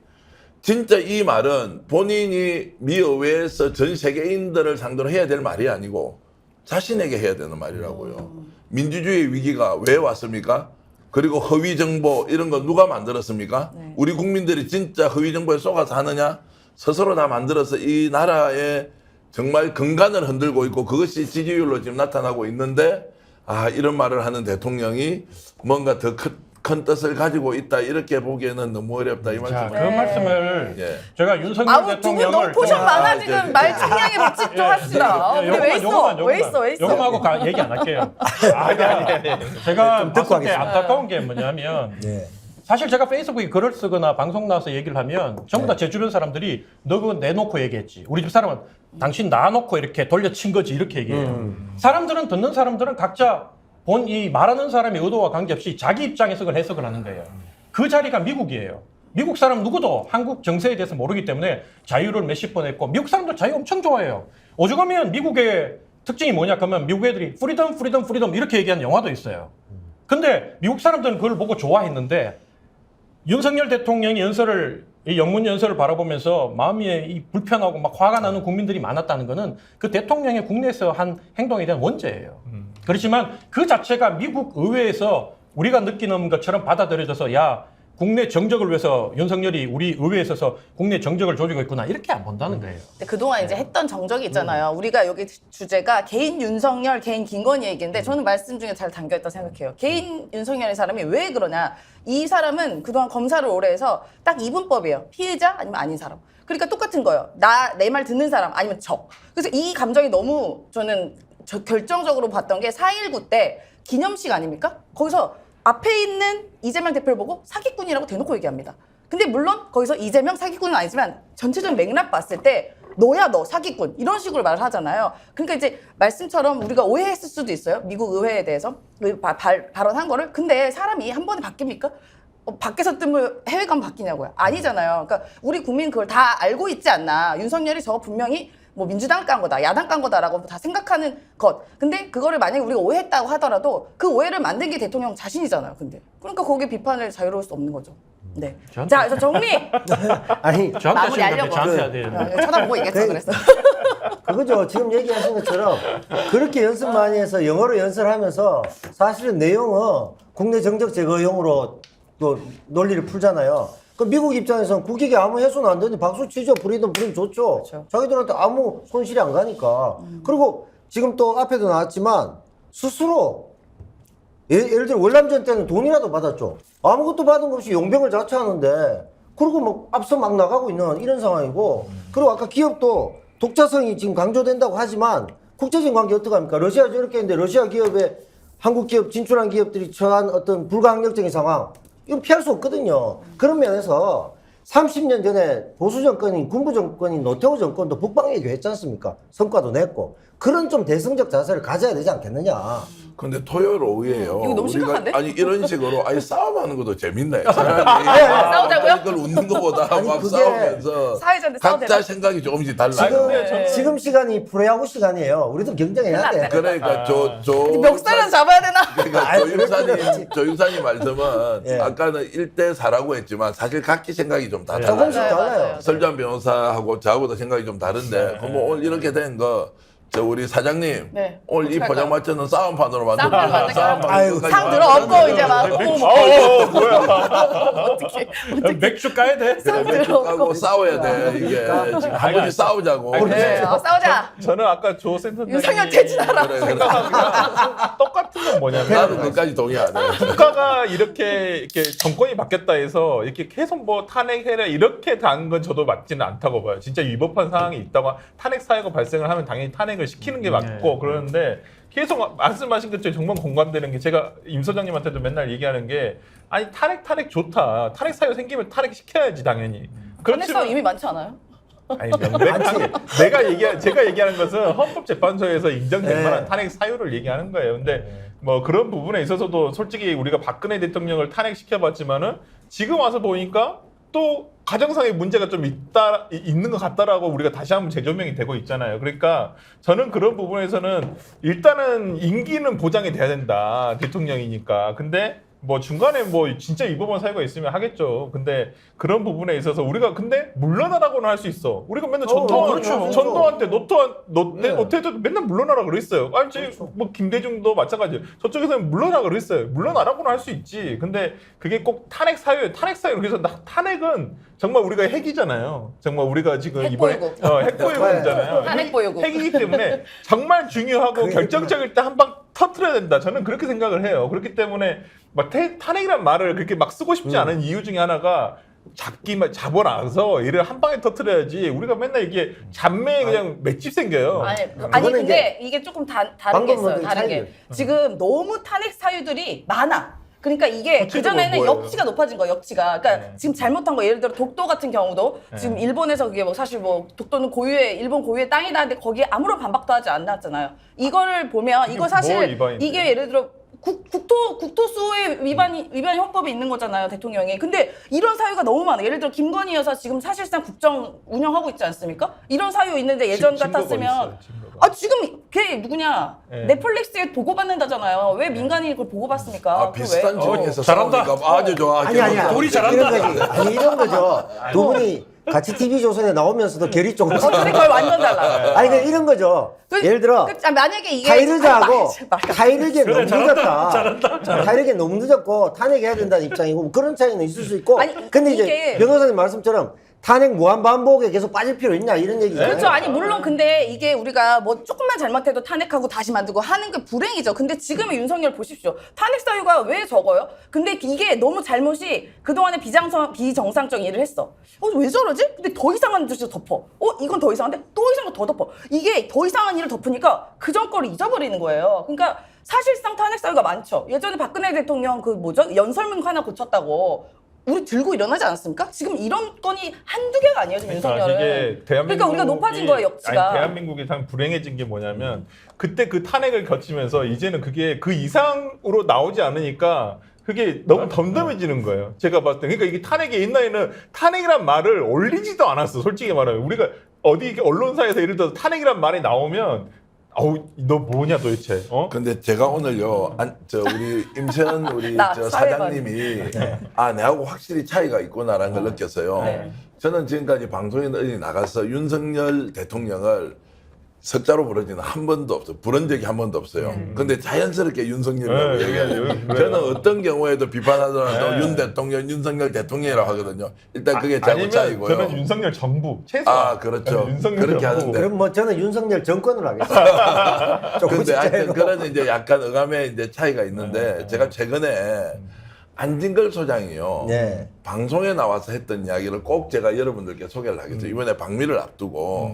진짜 이 말은 본인이 미 의회에서 전 세계인들을 상대로 해야 될 말이 아니고 자신에게 해야 되는 말이라고요. 민주주의 위기가 왜 왔습니까? 그리고 허위 정보 이런 거 누가 만들었습니까? 네. 우리 국민들이 진짜 허위 정보에 속아서 하느냐? 스스로 다 만들어서 이 나라의 정말 근간을 흔들고 있고 그것이 지지율로 지금 나타나고 있는데 이런 말을 하는 대통령이 뭔가 더 큰 뜻을 가지고 있다 이렇게 보기에는 너무 어렵다 이 자, 말씀. 그 말씀을 예. 제가 윤석열 아우 두 분 대통령을 너무 포션 많아 좀- 지금 말 책량에 묻지 좀 합시다. 우리 왜 있어? 왜 있어? 왜 있어? 요금하고 얘기 안 할게요. 제가 좀 듣고 봤을 때 하겠습니다. 안타까운 게 뭐냐면 네. 사실 제가 페이스북에 글을 쓰거나 방송 나와서 얘기를 하면 전부 다 제 주변 사람들이 너 그거 내놓고 얘기했지. 우리 집 사람은 당신 놔놓고 이렇게 돌려친 거지 이렇게 얘기해요. 사람들은 듣는 사람들은 각자 이 말하는 사람의 의도와 관계없이 자기 입장에서 그걸 해석을 하는 거예요. 그 자리가 미국이에요. 미국 사람 누구도 한국 정세에 대해서 모르기 때문에 자유를 몇십 번 했고 미국 사람도 자유 엄청 좋아해요. 오죽하면 미국의 특징이 뭐냐 그러면 미국 애들이 프리덤 이렇게 얘기하는 영화도 있어요. 근데 미국 사람들은 그걸 보고 좋아했는데 윤석열 대통령이 이 영문 연설을 바라보면서 마음이 불편하고 막 화가 나는 국민들이 많았다는 거는 그 대통령의 국내에서 한 행동에 대한 원죄예요. 그렇지만 그 자체가 미국 의회에서 우리가 느끼는 것처럼 받아들여져서 야 국내 정적을 위해서 윤석열이 우리 의회에 있어서 국내 정적을 조지고 있구나 이렇게 안 본다는 거예요. 근데 그동안 이제 했던 정적이 있잖아요. 우리가 여기 주제가 개인 윤석열, 개인 김건희 얘기인데 저는 말씀 중에 잘 담겨있다고 생각해요. 개인 윤석열의 사람이 왜 그러냐. 이 사람은 그동안 검사를 오래 해서 딱 이분법이에요. 피해자 아니면 아닌 사람. 그러니까 똑같은 거예요. 내 말 듣는 사람 아니면 적. 그래서 이 감정이 너무 저는 결정적으로 봤던 게 4.19 때 기념식 아닙니까? 거기서 앞에 있는 이재명 대표를 보고 사기꾼이라고 대놓고 얘기합니다. 근데 물론 거기서 이재명 사기꾼은 아니지만 전체적인 맥락 봤을 때 너야 너 사기꾼 이런 식으로 말을 하잖아요. 그러니까 이제 말씀처럼 우리가 오해했을 수도 있어요. 미국 의회에 대해서 발언한 거를. 근데 사람이 한 번에 바뀝니까? 밖에서 뜨면 해외 가면 바뀌냐고요? 아니잖아요. 그러니까 우리 국민 그걸 다 알고 있지 않나. 윤석열이 저거 분명히 뭐 민주당 깐 거다, 야당 깐 거다라고 다 생각하는 것. 근데 그거를 만약에 우리가 오해했다고 하더라도 그 오해를 만든 게 대통령 자신이잖아요. 근데 그러니까 거기에 비판을 자유로울 수 없는 거죠. 네. 저한테- 자, 그래서 정리. 아니 저한테 마무리 하시는 하려고. 건데 저한테 해야 돼요. 쳐다보고 얘기했어 그랬어. 그거죠. 지금 얘기하신 것처럼 그렇게 연습 많이 해서 영어로 연설하면서 사실은 내용은 국내 정적 제거용으로 또 논리를 풀잖아요. 그 미국 입장에서는 국익에 아무 해소는 안 되는데 박수 치죠. 불이든 좋죠. 그렇죠. 자기들한테 아무 손실이 안 가니까. 그리고 지금 또 앞에도 나왔지만 스스로 예를 들어 월남전 때는 돈이라도 받았죠. 아무것도 받은 것 없이 용병을 자처하는데 그리고 뭐 앞서 막 나가고 있는 이런 상황이고 그리고 아까 기업도 독자성이 지금 강조된다고 하지만 국제적인 관계 어떡합니까? 러시아 저렇게 했는데 러시아 기업에 한국 기업 진출한 기업들이 처한 어떤 불가항력적인 상황 이건 피할 수 없거든요. 그런 면에서 30년 전에 보수 정권인 군부 정권인 노태우 정권도 북방 외교했지 않습니까? 성과도 냈고 그런 좀 대승적 자세를 가져야 되지 않겠느냐. 근데 토요일 오후에요. 이거 너무 심각한데? 아니 이런 식으로 아니 싸움하는 것도 재밌네. 차라리 싸우자고요? 그걸 웃는 것보다 아니, 막 그게 싸우면서 사회자인데 싸워도 각자 되나? 생각이 조금씩 달라요. 지금 네. 지금 시간이 프로야구 시간이에요. 우리도 경쟁해야 돼. 그러니까 멱살은 잡아야 되나? 그러니까 아이, 그렇지. 조유사님 말씀은 예. 아까는 1대4라고 했지만 사실 각기 생각이 좀 다 조금씩 달라요. 달라요. 설주한 변호사하고 저하고도 생각이 좀 다른데 그럼 뭐 오늘 이렇게 된 거 저 우리 사장님 네. 오늘 이 어떡할까요? 포장마차는 싸움판으로 싸움판 만들어요. 만들까요? 아유, 상 들어엎고 이제 막 뭐야? 어떻게 맥주 까야 돼? 상 맥주 들어엎고 까고 싸워야 돼 이게 지금 한 번씩 싸우자고. 네, 싸우자. 저는 아까 조 센터장이 윤석열 퇴진하라. 그래, 그래. 똑같은 건 뭐냐면 나는 그까지 동의 안 해. 국가가 이렇게 정권이 바뀌었다 해서 이렇게 계속 뭐 탄핵해라 이렇게 단 건 저도 맞지는 않다고 봐요. 진짜 위법한 상황이 있다고 탄핵 사유가 발생을 하면 당연히 탄핵을 시키는 게 맞고 그러는데 계속 말씀하신 것처럼 정말 공감되는 게 제가 임 소장님한테도 맨날 얘기하는 게 아니 탄핵 좋다. 탄핵 사유 생기면 탄핵 시켜야지 당연히. 탄핵사 이미 많지 않아요? 아니 명백하게 제가 얘기하는 것은 헌법재판소에서 인정될 네. 만한 탄핵 사유를 얘기하는 거예요. 근데 뭐 그런 부분에 있어서도 솔직히 우리가 박근혜 대통령을 탄핵시켜봤지만은 지금 와서 보니까 또 가정상의 문제가 좀 있는 것 같다라고 우리가 다시 한번 재조명이 되고 있잖아요. 그러니까 저는 그런 부분에서는 일단은 임기는 보장이 돼야 된다. 대통령이니까. 근데 뭐 중간에 뭐 진짜 위법한 사유가 있으면 하겠죠. 근데 그런 부분에 있어서 우리가 근데 물러나라고는 할 수 있어. 우리가 맨날 그렇죠. 전두환 네. 노태도 맨날 물러나라 그랬어요. 아니 그렇죠. 뭐 김대중도 마찬가지예요. 저쪽에서는 물러나라 그랬어요. 물러나라고는 할 수 있지. 근데 그게 꼭 탄핵 사유예요. 탄핵 사유. 그래서 탄핵은 정말 우리가 핵이잖아요. 정말 우리가 지금 이번에 핵보유국. 핵보유국이잖아요. 탄핵 보유국. 핵이기 때문에 정말 중요하고 그게 결정적일 때 한 방 터트려야 된다. 저는 그렇게 생각을 해요. 그렇기 때문에 막 탄핵이란 말을 그렇게 막 쓰고 싶지 않은 이유 중에 하나가 잡아놔서 이를 한 방에 터트려야지. 우리가 맨날 이게 잡매에 그냥 맷집 생겨요. 아니 그거는 근데 이게 조금 다른 게 방금 있어요. 문제의 다른 게 차이를. 지금 너무 탄핵 사유들이 많아. 그러니까 이게 구체적으로 그전에는 뭐예요? 역치가 높아진 거야, 역치가. 그러니까 네. 지금 잘못한 거 예를 들어 독도 같은 경우도 지금 일본에서 그게 뭐 사실 뭐 독도는 일본 고유의 땅이다 근데 거기에 아무런 반박도 하지 않았잖아요. 이거를 보면 이거 뭘 사실 위반인데? 이게 예를 들어 국토수의 위반 형법이 있는 거잖아요, 대통령이. 근데 이런 사유가 너무 많아. 예를 들어 김건희 여사 지금 사실상 국정 운영하고 있지 않습니까? 이런 사유 있는데 예전 증거가 같았으면 있어요, 증거가. 지금 걔 누구냐? 네. 넷플릭스에 보고받는다잖아요. 왜 민간인이 그걸 보고받습니까? 아, 그거 비슷한 왜? 지역에서 잘한다. 싸우니까 아주 좋아. 아니. 둘이 잘한다. 이런 거지. 아니 이런 거죠. 두 분이 같이 TV 조선에 나오면서도 결이 조금. 둘이 거의 완전 달라. 아니 이런 거죠. 예를 들어 만약에 이게 타이르즈하고 말까? 타이르게 너무 늦었다. 잘한다. 타이르게 너무 늦었고 탄핵해야 된다는 입장이고 그런 차이는 있을 수 있고. 아니, 근데 이제 이게- 변호사님 말씀처럼 탄핵 무한 반복에 계속 빠질 필요 있냐 이런 얘기잖아요. 그렇죠. 아니 물론 근데 이게 우리가 뭐 조금만 잘못해도 탄핵하고 다시 만들고 하는 게 불행이죠. 근데 지금의 윤석열 보십시오. 탄핵 사유가 왜 적어요? 근데 이게 너무 잘못이 그동안에 비정상적 일을 했어. 왜 저러지? 근데 더 이상한 짓을 덮어. 이건 더 이상한데 또 이상한 거 더 덮어. 이게 더 이상한 일을 덮으니까 그전 거를 잊어버리는 거예요. 그러니까 사실상 탄핵 사유가 많죠. 예전에 박근혜 대통령 연설문 하나 고쳤다고 우리 들고 일어나지 않았습니까? 지금 이런 건이 한두 개가 아니에요, 지금 윤석열은. 이게 그러니까 우리가 높아진 거예요, 역치가. 아니, 대한민국이 참 불행해진 게 뭐냐면 그때 그 탄핵을 거치면서 이제는 그게 그 이상으로 나오지 않으니까 그게 너무 덤덤해지는 거예요. 제가 봤을 때. 그러니까 이게 탄핵이 옛날에는 탄핵이란 말을 올리지도 않았어. 솔직히 말하면. 우리가 어디 언론사에서 예를 들어서 탄핵이란 말이 나오면 너 뭐냐 도대체? 근데 제가 오늘요, 우리 임세현 우리 나 사장님이 내하고 확실히 차이가 있구나라는 걸 느꼈어요. 네. 저는 지금까지 방송에 어디 나가서 윤석열 대통령을 석자로 부르지는 한 번도 없어요. 부른 적이 한 번도 없어요. 근데 자연스럽게 윤석열이라고 네, 얘기해요. 그래요. 저는 어떤 경우에도 비판하더라도 네. 윤 대통령, 윤석열 대통령이라고 하거든요. 일단 그게 잘못 아니면 차이고요. 저는 윤석열 정부 최소한. 그렇죠. 윤석열 그렇게 정부. 하는데. 그럼 뭐 저는 윤석열 정권으로 하겠습니다. 조금 근데 하여튼 진짜로. 그런 이제 약간 어감의 이제 차이가 있는데 제가 최근에 안진걸 소장이요. 네. 방송에 나와서 했던 이야기를 꼭 제가 여러분들께 소개를 하겠어요. 이번에 방미를 앞두고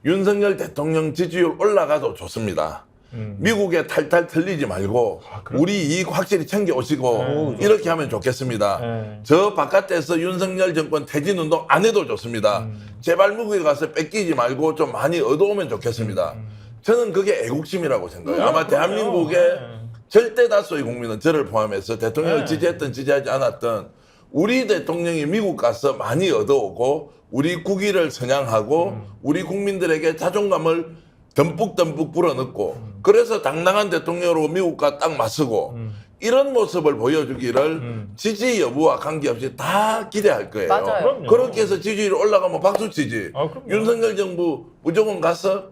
윤석열 대통령 지지율 올라가도 좋습니다. 미국에 탈탈 털리지 말고 우리 이익 확실히 챙겨 오시고 이렇게 하면 좋겠습니다. 저 바깥에서 윤석열 정권 퇴진 운동 안 해도 좋습니다. 제발 미국에 가서 뺏기지 말고 좀 많이 얻어오면 좋겠습니다. 저는 그게 애국심이라고 생각해요. 아마 대한민국의 절대 다수의 국민은 저를 포함해서 대통령을 지지했든 지지하지 않았든 우리 대통령이 미국 가서 많이 얻어오고 우리 국위를 선양하고 우리 국민들에게 자존감을 듬뿍듬뿍 불어넣고 그래서 당당한 대통령으로 미국과 딱 맞서고 이런 모습을 보여주기를 지지 여부와 관계없이 다 기대할 거예요. 맞아요. 그럼요. 그렇게 해서 지지율이 올라가면 박수 치지. 아, 그럼요. 윤석열 정부 무조건 가서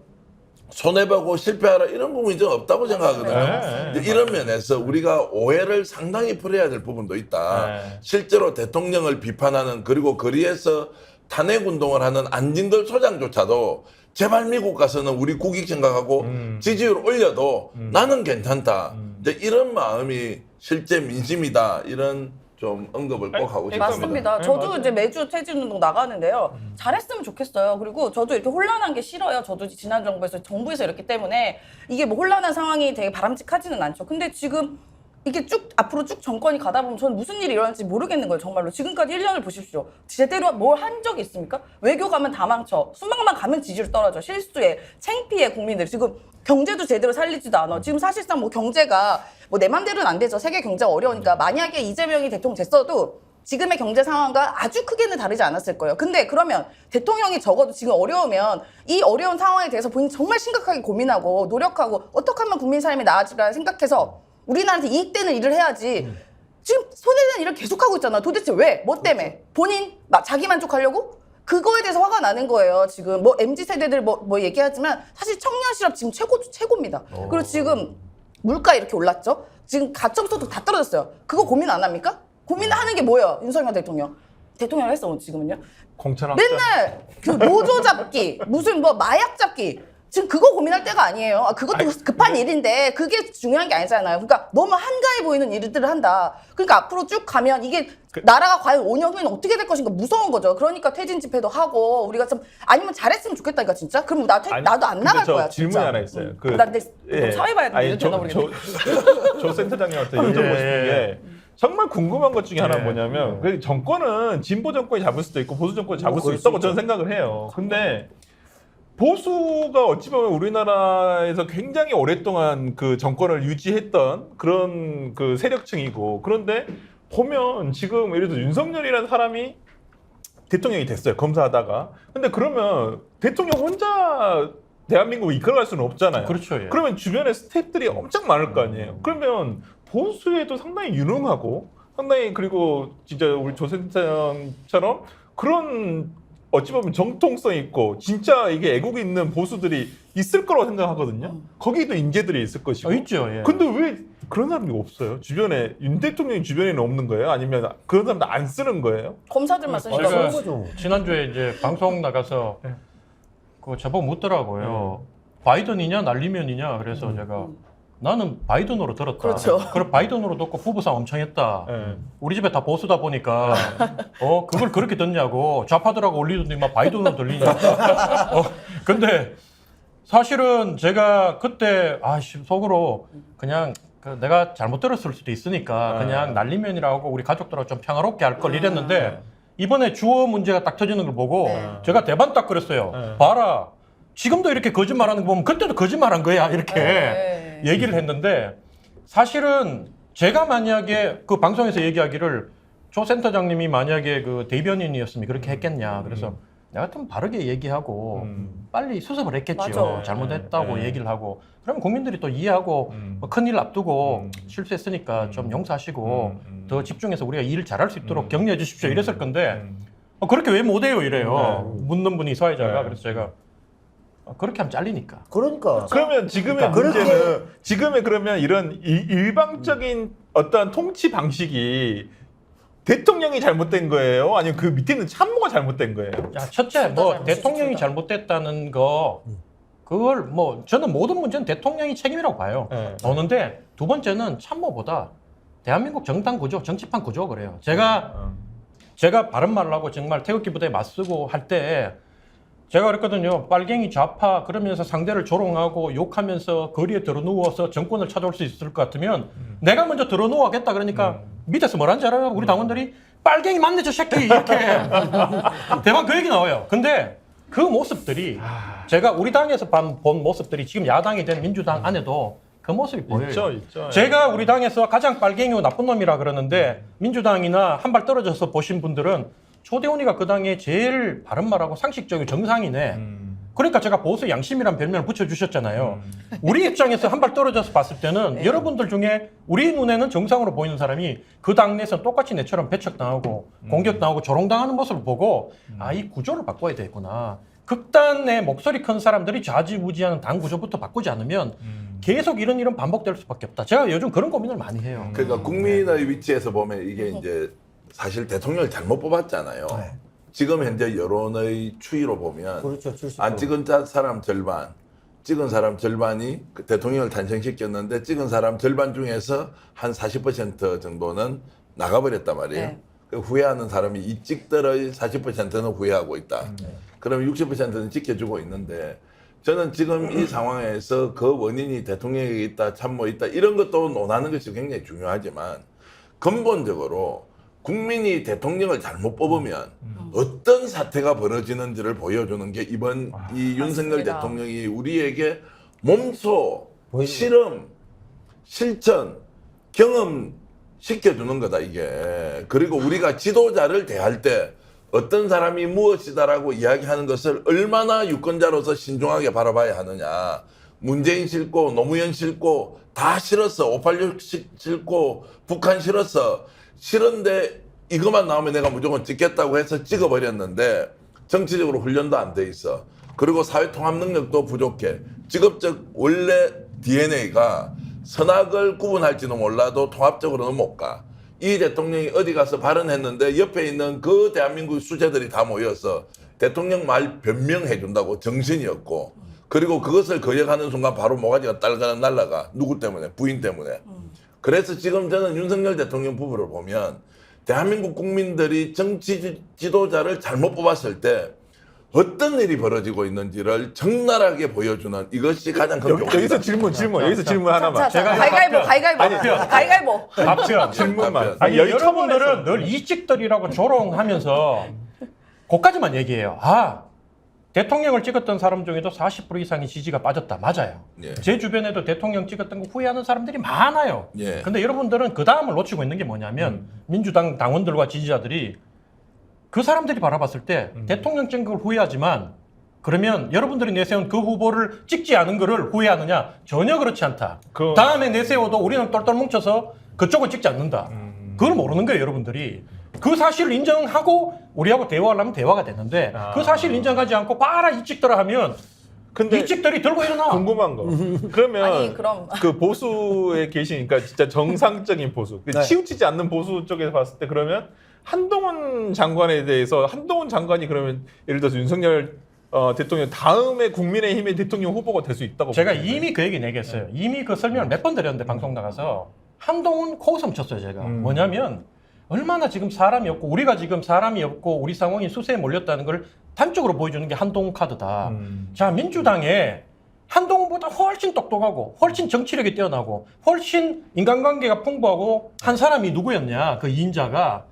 손해보고 실패하라 이런 부분이 좀 없다고 생각하거든요. 네. 이제 이런 면에서 우리가 오해를 상당히 풀어야 될 부분도 있다. 네. 실제로 대통령을 비판하는 그리고 거리에서 탄핵 운동을 하는 안진걸 소장조차도 제발 미국 가서는 우리 국익 생각하고 지지율 올려도 나는 괜찮다. 이제 이런 마음이 실제 민심이다. 이런 좀 언급을 꼭 하고 싶습니다. 맞습니다. 네, 저도 맞아요. 이제 매주 퇴진운동 나가는데요. 잘했으면 좋겠어요. 그리고 저도 이렇게 혼란한 게 싫어요. 저도 지난 정부에서 이렇기 때문에 이게 뭐 혼란한 상황이 되게 바람직하지는 않죠. 근데 지금 이게 쭉 앞으로 쭉 정권이 가다 보면 저는 무슨 일이 일어날지 모르겠는 거예요. 정말로 지금까지 1년을 보십시오. 제대로 뭘 한 적이 있습니까? 외교 가면 다 망쳐. 수망만 가면 지지율 떨어져. 실수에 창피해 국민들. 지금 경제도 제대로 살리지도 않아. 지금 사실상 뭐 경제가 뭐 내 맘대로는 안 되죠. 세계 경제가 어려우니까 만약에 이재명이 대통령 됐어도 지금의 경제 상황과 아주 크게는 다르지 않았을 거예요. 근데 그러면 대통령이 적어도 지금 어려우면 이 어려운 상황에 대해서 본인이 정말 심각하게 고민하고 노력하고 어떻게 하면 국민 삶이 나아질까 생각해서 우리나라한테 이익되는 일을 해야지. 지금 손해되는 일을 계속하고 있잖아. 도대체 왜? 뭐 때문에? 본인 자기 만족하려고? 그거에 대해서 화가 나는 거예요. 지금 뭐 MZ세대들 뭐 얘기하지만 사실 청년 실업 지금 최고입니다. 그리고 지금 물가 이렇게 올랐죠. 지금 가점소득 다 떨어졌어요. 그거 고민 안 합니까? 고민하는 게 뭐예요? 윤석열 대통령. 대통령 했어 지금은요. 공천학자. 맨날 그 노조 잡기, 무슨 뭐 마약 잡기. 지금 그거 고민할 때가 아니에요. 그것도 급한 일인데 그게 중요한 게 아니잖아요. 그러니까 너무 한가해 보이는 일들을 한다. 그러니까 앞으로 쭉 가면 이게 나라가 과연 5년 후에는 어떻게 될 것인가 무서운 거죠. 그러니까 퇴진 집회도 하고 우리가 좀 아니면 잘했으면 좋겠다니까 진짜. 그럼 나도 안 근데 나갈 저 거야. 질문이 진짜. 하나 있어요. 나 근데 사회봐야 되는데 되나 모르겠네. 조 센터장님한테 여쭤보고 싶은 게 정말 궁금한 것 중에 하나는 뭐냐면 그 정권은 진보 정권이 잡을 수도 있고 보수 정권이 잡을 수 있다고 저는 생각을 해요. 근데 보수가 어찌 보면 우리나라에서 굉장히 오랫동안 그 정권을 유지했던 그런 그 세력층이고 그런데 보면 지금 예를 들어 윤석열이라는 사람이 대통령이 됐어요. 검사하다가. 근데 그러면 대통령 혼자 대한민국을 이끌어갈 수는 없잖아요. 그렇죠. 예. 그러면 주변에 스태프들이 엄청 많을 거 아니에요. 그러면 보수에도 상당히 유능하고 상당히 그리고 진짜 우리 조센터처럼 그런 어찌 보면 정통성 있고 진짜 이게 애국이 있는 보수들이 있을 거라고 생각하거든요. 거기도 인재들이 있을 것이고. 있죠. 예. 근데 왜 그런 사람이 없어요? 주변에 윤 대통령 주변에는 없는 거예요? 아니면 그런 사람들 안 쓰는 거예요? 검사들만 쓰니까 제가 그런 거죠. 지난주에 이제 방송 나가서 네. 그거 저보고 묻더라고요. 바이든이냐 날리면이냐 그래서 제가 나는 바이든으로 들었다. 그렇죠. 그럼 바이든으로 듣고 부부싸움 엄청 했다. 네. 우리 집에 다 보수다 보니까 그걸 그렇게 듣냐고 좌파들하고 올리더니 막 바이든으로 들리냐. 근데 사실은 제가 그때 속으로 그냥 내가 잘못 들었을 수도 있으니까 그냥 날리면이라고 우리 가족들하고 좀 평화롭게 할 걸 이랬는데 이번에 주어 문제가 딱 터지는 걸 보고 제가 대반 딱 그랬어요. 봐라. 지금도 이렇게 거짓말하는 거 보면 그때도 거짓말한 거야 이렇게 얘기를 했는데 사실은 제가 만약에 그 방송에서 얘기하기를 조 센터장님이 만약에 그 대변인이었으면 그렇게 했겠냐 그래서 내가 좀 바르게 얘기하고 빨리 수습을 했겠지요. 맞아. 잘못했다고 얘기를 하고 그러면 국민들이 또 이해하고 뭐 큰일 앞두고 실수했으니까 좀 용서하시고 더 집중해서 우리가 일을 잘할 수 있도록 격려해 주십시오 이랬을 건데 그렇게 왜 못해요 이래요. 묻는 분이 사회자가. 그래서 제가 그렇게 하면 잘리니까. 그러니까. 그러면 지금의 문제는 지금의 그러면 이런 일방적인 어떤 통치 방식이 대통령이 잘못된 거예요? 아니면 그 밑에 있는 참모가 잘못된 거예요? 야, 첫째 뭐 잘못이지, 대통령이 둘 다. 잘못됐다는 거 그걸 뭐 저는 모든 문제는 대통령이 책임이라고 봐요. 네. 보는데 두 번째는 참모보다 대한민국 정당 구조, 정치판 구조 그래요. 제가 바른 말을 하고 정말 태극기 부대에 맞서고 할 때 제가 그랬거든요. 빨갱이 좌파 그러면서 상대를 조롱하고 욕하면서 거리에 들어누워서 정권을 찾아올 수 있을 것 같으면 내가 먼저 들어누워야겠다 그러니까 밑에서 뭐라는지 알아요? 우리 당원들이 빨갱이 맞네 저 새끼 이렇게 대만 그 얘기 나와요. 근데 그 모습들이 제가 우리 당에서 본 모습들이 지금 야당이 된 민주당 안에도 그 모습이 보여요. 있죠. 제가 우리 당에서 가장 빨갱이고 나쁜 놈이라 그러는데 민주당이나 한 발 떨어져서 보신 분들은 초대원이가 그 당에 제일 바른 말하고 상식적이고 정상이네. 그러니까 제가 보수 양심이란 별명을 붙여주셨잖아요. 우리 입장에서 한 발 떨어져서 봤을 때는 여러분들 중에 우리 눈에는 정상으로 보이는 사람이 그 당내에서 똑같이 내처럼 배척당하고 공격당하고 조롱당하는 모습을 보고 아, 이 구조를 바꿔야 되겠구나. 극단의 목소리 큰 사람들이 좌지우지하는 당 구조부터 바꾸지 않으면 계속 이런 반복될 수밖에 없다. 제가 요즘 그런 고민을 많이 해요. 그러니까 국민의 위치에서 보면 이게 이제 사실 대통령을 잘못 뽑았잖아요. 지금 현재 여론의 추이로 보면 그렇죠. 70%. 안 찍은 사람 절반, 찍은 사람 절반이 그 대통령을 탄생시켰는데 찍은 사람 절반 중에서 한 40% 정도는 나가버렸단 말이에요. 네. 그 후회하는 사람이 이 찍들의 40%는 후회하고 있다. 그럼 60%는 지켜주고 있는데 저는 지금 이 상황에서 그 원인이 대통령에게 있다, 참모에 있다 이런 것도 논하는 것이 굉장히 중요하지만 근본적으로 국민이 대통령을 잘못 뽑으면 어떤 사태가 벌어지는지를 보여주는 게 이번 이 윤석열 맞습니다. 대통령이 우리에게 몸소 보여주고. 실험, 실천, 경험 시켜주는 거다 이게. 그리고 우리가 지도자를 대할 때 어떤 사람이 무엇이다라고 이야기하는 것을 얼마나 유권자로서 신중하게 바라봐야 하느냐. 문재인 싫고 노무현 싫고 다 싫었어. 586 싫고 북한 싫었어. 싫은데 이것만 나오면 내가 무조건 찍겠다고 해서 찍어버렸는데 정치적으로 훈련도 안 돼 있어. 그리고 사회통합 능력도 부족해. 직업적 원래 DNA가 선악을 구분할지도 몰라도 통합적으로는 못 가. 이 대통령이 어디 가서 발언했는데 옆에 있는 그 대한민국 수재들이 다 모여서 대통령 말 변명해 준다고 정신이 없고 그리고 그것을 거역하는 순간 바로 모가지가 딸가락 날라가. 누구 때문에? 부인 때문에. 그래서 지금 저는 윤석열 대통령 부부를 보면 대한민국 국민들이 정치 지도자를 잘못 뽑았을 때 어떤 일이 벌어지고 있는지를 적나라하게 보여주는 이것이 가장 큰 여기서 질문 여기서 질문 하나만. 자, 가위가위보. 답변. 질문만. 아니, 여기 여러분들은 늘 이찍들이라고 조롱하면서 그까지만 얘기해요. 아, 대통령을 찍었던 사람 중에도 40% 이상의 지지가 빠졌다. 맞아요. 예. 제 주변에도 대통령 찍었던 거 후회하는 사람들이 많아요. 예. 근데 여러분들은 그 다음을 놓치고 있는 게 뭐냐면 민주당 당원들과 지지자들이 그 사람들이 바라봤을 때 대통령 찍은 걸 후회하지만 그러면 여러분들이 내세운 그 후보를 찍지 않은 거를 후회하느냐? 전혀 그렇지 않다. 다음에 내세워도 우리는 똘똘 뭉쳐서 그쪽을 찍지 않는다. 그걸 모르는 거예요, 여러분들이. 그 사실을 인정하고 우리하고 대화하려면 대화가 되는데 그 사실을 인정하지 않고 봐라 이 찍더라 하면 근데 이 찍들이 들고 일어나. 궁금한 거. 그러면 아니, 그럼. 그 보수에 계시니까 진짜 정상적인 보수, 그 네. 치우치지 않는 보수 쪽에서 봤을 때 그러면 한동훈 장관에 대해서 한동훈 장관이 그러면 예를 들어서 윤석열 대통령 다음에 국민의힘의 대통령 후보가 될 수 있다고 제가 보세요? 이미 그 얘기 내겠어요. 이미 그 설명을 몇 번 드렸는데 방송 나가서 한동훈 코웃음 쳤어요, 제가. 뭐냐면 얼마나 지금 사람이 없고 우리가 지금 사람이 없고 우리 상황이 수세에 몰렸다는 걸 단적으로 보여주는 게 한동훈 카드다. 자, 민주당에 한동훈보다 훨씬 똑똑하고 훨씬 정치력이 뛰어나고 훨씬 인간관계가 풍부하고 한 사람이 누구였냐, 그 2인자가.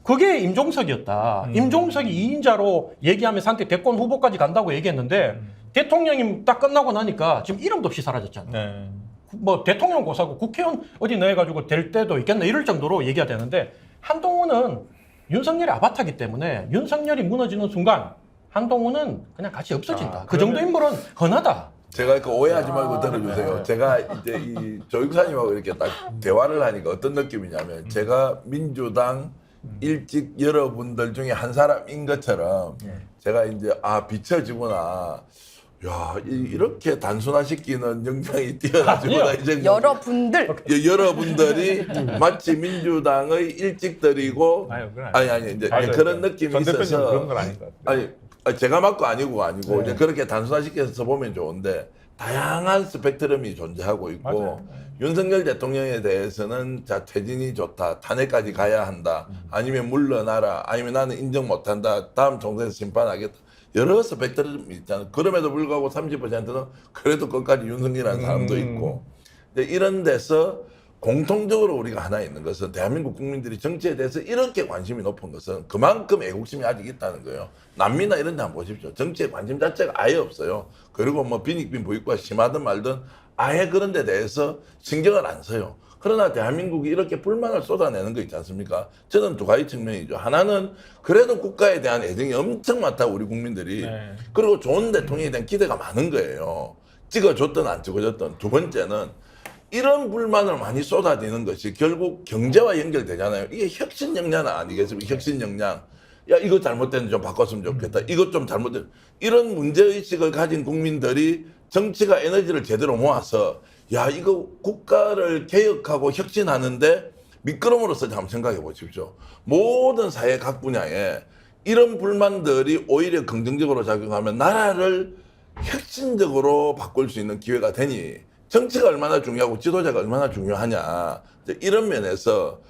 그게 임종석이었다. 임종석이 2인자로 얘기하면서 한테 대권 후보까지 간다고 얘기했는데 대통령이 딱 끝나고 나니까 지금 이름도 없이 사라졌잖아. 네. 뭐 대통령 고사고 국회의원 어디 내가지고 될 때도 있겠나 이럴 정도로 얘기가 되는데 한동훈은 윤석열이 아바타기 때문에 윤석열이 무너지는 순간 한동훈은 그냥 같이 없어진다. 그 정도 인물은 흔하다. 제가 그 오해하지 말고 들어주세요. 제가 이제 이 조육사님하고 이렇게 딱 대화를 하니까 어떤 느낌이냐면 제가 민주당 일찍 여러분들 중에 한 사람인 것처럼 제가 이제 비춰지구나. 야, 이렇게 단순화시키는 영향이 뛰어나지구나. 아니요. 이제 여러분들. 여러분들이 마치 민주당의 일찍들이고 아유, 그건 아니 이제 맞아요. 그런 느낌이 전 대표님 있어서 그런 건 아닌 것 같아요. 아니 제가 맞고 아니고 이제 그렇게 단순화시켜서 보면 좋은데 다양한 스펙트럼이 존재하고 있고 맞아요. 윤석열 대통령에 대해서는 자 퇴진이 좋다, 탄핵까지 가야 한다, 아니면 물러나라, 아니면 나는 인정 못한다, 다음 총선에서 심판하겠다. 여러 스펙트럼이 있잖아요. 그럼에도 불구하고 30%는 그래도 끝까지 윤석열이라는 사람도 있고. 근데 이런 데서 공통적으로 우리가 하나 있는 것은 대한민국 국민들이 정치에 대해서 이렇게 관심이 높은 것은 그만큼 애국심이 아직 있다는 거예요. 남미나 이런 데 한번 보십시오. 정치에 관심 자체가 아예 없어요. 그리고 뭐 빈익빈 부익부가 심하든 말든 아예 그런 데 대해서 신경을 안 써요. 그러나 대한민국이 이렇게 불만을 쏟아내는 거 있지 않습니까? 저는 두 가지 측면이죠. 하나는 그래도 국가에 대한 애정이 엄청 많다, 우리 국민들이. 네. 그리고 좋은 대통령에 대한 기대가 많은 거예요. 찍어줬든 안 찍어줬든. 두 번째는 이런 불만을 많이 쏟아내는 것이 결국 경제와 연결되잖아요. 이게 혁신 역량 아니겠습니까? 혁신 역량. 야, 이거 잘못됐는데 좀 바꿨으면 좋겠다. 이것 좀 잘못됐. 이런 문제의식을 가진 국민들이 정치가 에너지를 제대로 모아서 야, 이거 국가를 개혁하고 혁신하는데 미끄럼으로서 한번 생각해 보십시오. 모든 사회 각 분야에 이런 불만들이 오히려 긍정적으로 작용하면 나라를 혁신적으로 바꿀 수 있는 기회가 되니 정치가 얼마나 중요하고 지도자가 얼마나 중요하냐. 이런 면에서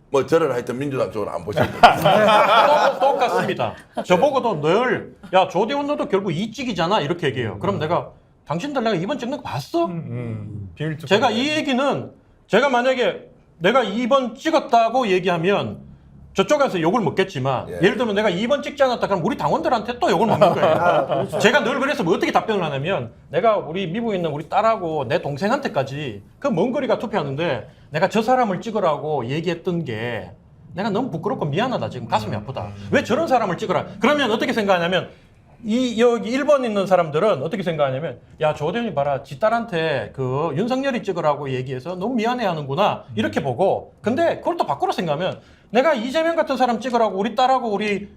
뭐 저를 하여튼 민주당 쪽으로 안 보시면 됩니다. 똑같습니다. 저보고도 늘, 야, 조대원 너도 결국 이찍이잖아. 이렇게 얘기해요. 그럼 내가, 당신들 내가 이번 찍는 거 봤어? 비밀 투표. 제가 이 얘기는, 제가 만약에 내가 2번 찍었다고 얘기하면 저쪽에서 욕을 먹겠지만, 예. 예를 들면 내가 2번 찍지 않았다 그럼 우리 당원들한테 또 욕을 먹는 거예요. 그렇죠. 제가 늘 그래서 뭐 어떻게 답변을 하냐면, 내가 우리 미국에 있는 우리 딸하고 내 동생한테까지 그 먼 거리가 투표하는데 내가 저 사람을 찍으라고 얘기했던 게 내가 너무 부끄럽고 미안하다. 지금 가슴이 아프다. 왜 저런 사람을 찍으라. 그러면 어떻게 생각하냐면, 여기 1번 있는 사람들은 어떻게 생각하냐면, 야, 조대현이 봐라. 지 딸한테 그 윤석열이 찍으라고 얘기해서 너무 미안해 하는구나. 이렇게 보고. 근데 그걸 또 바꾸로 생각하면, 내가 이재명 같은 사람 찍으라고 우리 딸하고 우리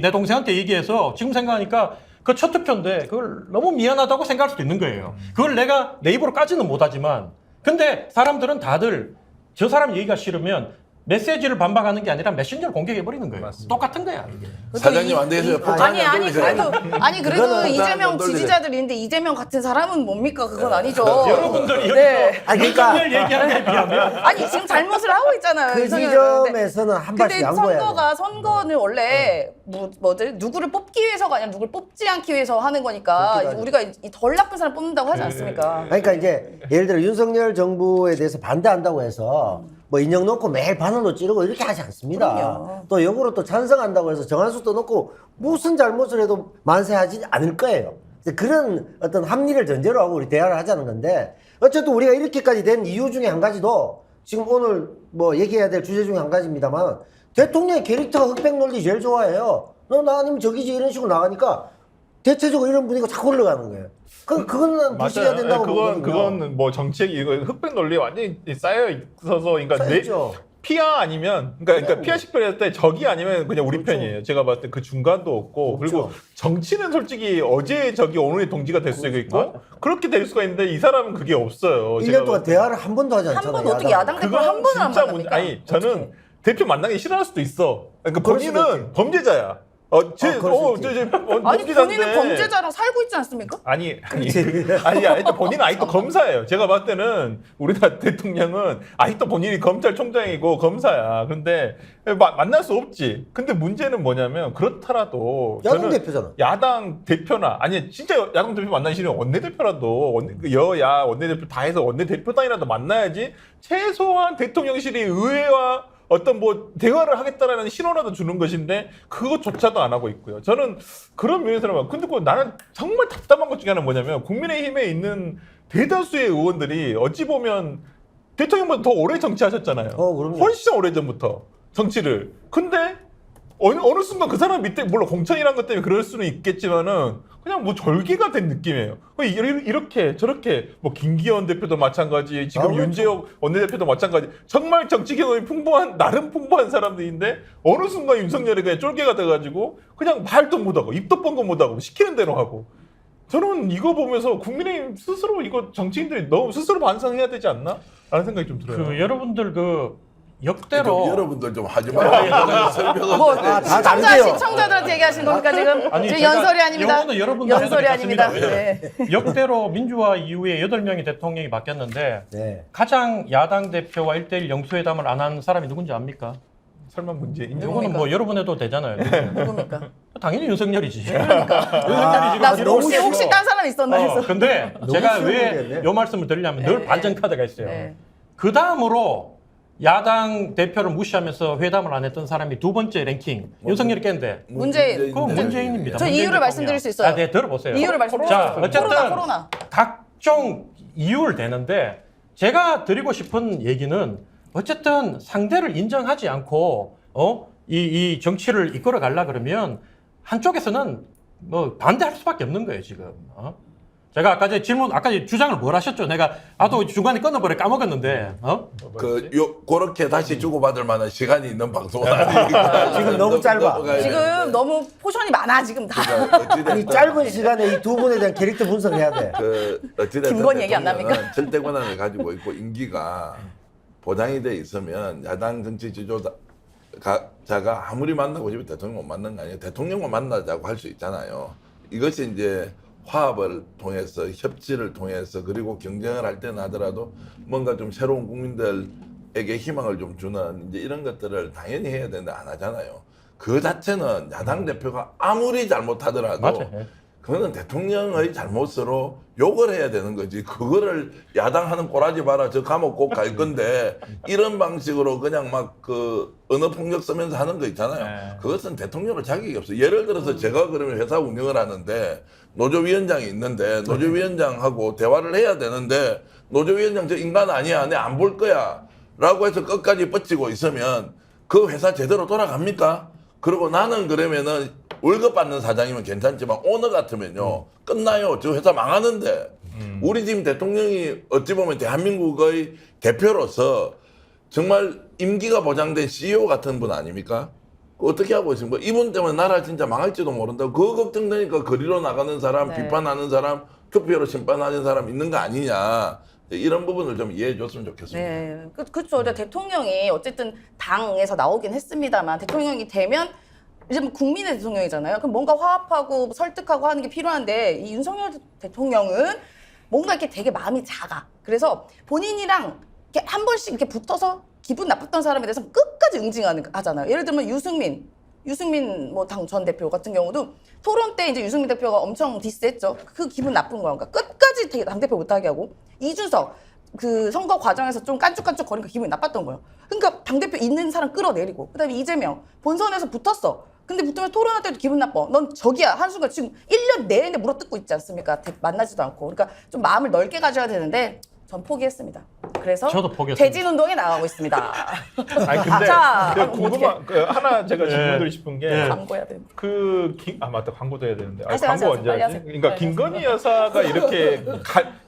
내 동생한테 얘기해서 지금 생각하니까 그 첫 투표인데 그걸 너무 미안하다고 생각할 수도 있는 거예요. 그걸 내가 내 입으로 까지는 못하지만, 근데 사람들은 다들 저 사람 얘기가 싫으면 메시지를 반박하는 게 아니라 메신저를 공격해버리는 거예요. 맞습니다. 똑같은 거야. 이게. 사장님 안 되세요? 아니 그래도 그거는 이재명 좀 지지자들인데 이재명 같은 사람은 뭡니까? 그건 아니죠. 여러분들이 여기서 네. 아니, 그러니까 윤석열 얘기하는 게 비하면 아니 지금 잘못을 하고 있잖아요. 그 윤석열은. 지점에서는 한 발씩 근데 양보해야 돼. 선거는 원래 뭐지 누구를 뽑기 위해서가 아니라 누구를 뽑지 않기 위해서 하는 거니까 그렇게 우리가 이 덜 나쁜 사람 뽑는다고 하지 않습니까? 그러니까 이제 예를 들어 윤석열 정부에 대해서 반대한다고 해서 뭐 인형 놓고 매일 바늘로 찌르고 이렇게 하지 않습니다. 그럼요. 또 역으로 또 찬성한다고 해서 정한수도 놓고 무슨 잘못을 해도 만세하지 않을 거예요. 이제 그런 어떤 합리를 전제로 하고 우리 대화를 하자는 건데, 어쨌든 우리가 이렇게까지 된 이유 중에 한 가지도 지금 오늘 뭐 얘기해야 될 주제 중에 한 가지입니다만, 대통령의 캐릭터가 흑백 논리 제일 좋아해요. 너 나 아니면 저기지 이런 식으로 나가니까 대체적으로 이런 분위기가 자꾸 흘러가는 거예요. 그건 부시해야 된다고 보거든요. 그건 뭐 정책 이거 흑백 논리 완전히 쌓여 있어서 그러니까 쌓여있죠. 피하 아니면 그러니까 피하 식별할 때 적이 아니면 그냥 우리 그렇죠. 편이에요. 제가 봤을 때 그 중간도 없고 그리고 그렇죠. 정치는 솔직히 어제 적이 오늘의 동지가 될 수가 있고 그렇게 될 수가 있는데 이 사람은 그게 없어요. 1년 동안 대화를 한 번도 하지 한 않잖아요. 번 어떻게 야당 대표 한 번을 안 진짜 만납니까? 아니 저는 어떻게? 대표 만나기 싫어할 수도 있어. 그러니까 그럴 수도 본인은 범죄자야. 그럴 수 있지. 아니 본인은 범죄자랑 살고 있지 않습니까? 아니 일단 본인은 아직도 검사예요. 제가 봤을 때는 우리나라 대통령은 아직도 본인이 검찰총장이고 검사야. 근데 만날 수 없지. 근데 문제는 뭐냐면 그렇더라도 야당 저는 대표잖아. 야당 대표나 아니 진짜 야당 대표 만나기 싫으면 원내대표라도 여야 원내대표 다 해서 원내대표단이라도 만나야지 최소한 대통령실이 의회와 어떤 뭐 대화를 하겠다라는 신호라도 주는 것인데 그것조차도 안 하고 있고요. 저는 그런 면에서는 근데 나는 정말 답답한 것 중에 하나는 뭐냐면 국민의힘에 있는 대다수의 의원들이 어찌 보면 대통령보다 더 오래 정치하셨잖아요. 그럼요. 훨씬 오래 전부터 정치를. 근데 어느 순간 그 사람 밑에 물론 공천이란 것 때문에 그럴 수는 있겠지만은 그냥 뭐 절개가 된 느낌이에요. 이렇게 저렇게 뭐 김기현 대표도 마찬가지, 지금 그렇죠. 윤재혁 원내대표도 마찬가지. 정말 정치 경험이 나름 풍부한 사람들인데 어느 순간 윤석열이 그냥 쫄개가 돼가지고 그냥 말도 못하고 입도 뻥긋 못하고 시키는 대로 하고. 저는 이거 보면서 국민의힘 스스로 이거 정치인들이 너무 스스로 반성해야 되지 않나? 라는 생각이 좀 들어요. 그 여러분들 역대로 여러분들 좀 하지 말아요. 설명을 뭐 다 시청자들한테 다르대요. 얘기하신 겁니까 지금? 아니, 지금 제가 연설이 아닙니다. 영어는 여러분들 연설이 해드리겠습니다. 아닙니다. 네. 역대로 민주화 이후에 8명의 대통령이 바뀌었는데 네. 가장 야당 대표와 1대1 영수회담을 안 한 사람이 누군지 압니까? 설마 문재인? 이거는 뭐 여러 번 해도 되잖아요. 누굽니까? 당연히 윤석열이지. 나 지금 너무 혹시 딴 사람 있었나 해서. 근데 제가 쉬운 왜 문제였네. 요 말씀을 드리냐면 늘 반전 카드가 있어요. 네. 그 다음으로 야당 대표를 무시하면서 회담을 안 했던 사람이 두 번째 랭킹 윤석열이 깼는데 문재인. 그건 문재인입니다. 저 문재인 이유를 대통령. 말씀드릴 수 있어요. 아, 네, 들어보세요. 이유를 말씀드릴 수 자, 있어요. 어쨌든 코로나. 각종 이유를 대는데 제가 드리고 싶은 얘기는 어쨌든 상대를 인정하지 않고 이 정치를 이끌어 가려 그러면 한쪽에서는 뭐 반대할 수밖에 없는 거예요 지금. 제가 아까 주장을 뭘 하셨죠? 내가 또 중간에 끊어버려 까먹었는데. 그렇게 다시 주고받을 만한 시간이 있는 방송은 아니니까 지금 너무 짧아. 넘어가야 지금 되는데. 너무 포션이 많아 지금 다. 그러니까 어찌됐든 이 짧은 시간에 이 두 분에 대한 캐릭터 분석해야 돼. 어찌됐든 김건희 얘기 안 대통령은 납니까? 절대 권한을 가지고 있고 임기가 보장이 돼 있으면 야당 정치 지도자가 아무리 만나고 싶으면 대통령 못 만나는 거 아니에요. 대통령만 만나자고 할 수 있잖아요. 이것이 이제 화합을 통해서 협치를 통해서 그리고 경쟁을 할 때는 하더라도 뭔가 좀 새로운 국민들에게 희망을 좀 주는 이제 이런 것들을 당연히 해야 되는데 안 하잖아요. 그 자체는 야당 대표가 아무리 잘못하더라도 맞아요. 그거는 대통령의 잘못으로 욕을 해야 되는 거지. 그거를 야당 하는 꼬라지 봐라. 저 감옥 꼭 갈 건데 이런 방식으로 그냥 막 그 언어 폭력 쓰면서 하는 거 있잖아요. 네. 그것은 대통령으로 자격이 없어요. 예를 들어서 제가 그러면 회사 운영을 하는데 노조위원장이 있는데 노조위원장하고 대화를 해야 되는데 노조위원장 저 인간 아니야. 내 안 볼 거야. 라고 해서 끝까지 뻗치고 있으면 그 회사 제대로 돌아갑니까? 그리고 나는 그러면은 월급 받는 사장이면 괜찮지만 오너 같으면요 끝나요. 저 회사 망하는데 우리 지금 대통령이 어찌 보면 대한민국의 대표로서 정말 임기가 보장된 CEO 같은 분 아닙니까? 어떻게 하고 있습니까? 이분 때문에 나라 진짜 망할지도 모른다고 그거 걱정되니까 거리로 나가는 사람, 네. 비판하는 사람, 투표로 심판하는 사람 있는 거 아니냐. 이런 부분을 좀 이해해 줬으면 좋겠습니다. 네, 그렇죠. 대통령이 어쨌든 당에서 나오긴 했습니다만 대통령이 되면 이제 뭐 국민의 대통령이잖아요. 그럼 뭔가 화합하고 설득하고 하는 게 필요한데 이 윤석열 대통령은 뭔가 이렇게 되게 마음이 작아. 그래서 본인이랑 이렇게 한 번씩 이렇게 붙어서 기분 나빴던 사람에 대해서 끝까지 하잖아요. 예를 들면 유승민 뭐 당 전 대표 같은 경우도 토론 때 이제 유승민 대표가 엄청 디스했죠. 그 기분 나쁜 거야. 그러니까 끝까지 되게 당 대표 못하게 하고 이준석 그 선거 과정에서 좀 깐죽깐죽 거리니까 기분이 나빴던 거예요. 그러니까 당 대표 있는 사람 끌어내리고 그다음에 이재명 본선에서 붙었어. 근데 붙으면 토론할 때도 기분 나빠. 넌 저기야. 한순간 지금 1년 내내 물어뜯고 있지 않습니까? 만나지도 않고. 그러니까 좀 마음을 넓게 가져야 되는데 전 포기했습니다. 그래서 저도 포기했습니다. 대진운동에 나가고 있습니다. 아니 근데 자, 그 궁금한 하나 제가 질문드리고 싶은 게 네. 광고해야 돼. 맞다 광고도 해야 되는데 하세요, 광고 하세요. 언제 빨리 하지? 하세요. 그러니까 빨리 김건희 여사가 이렇게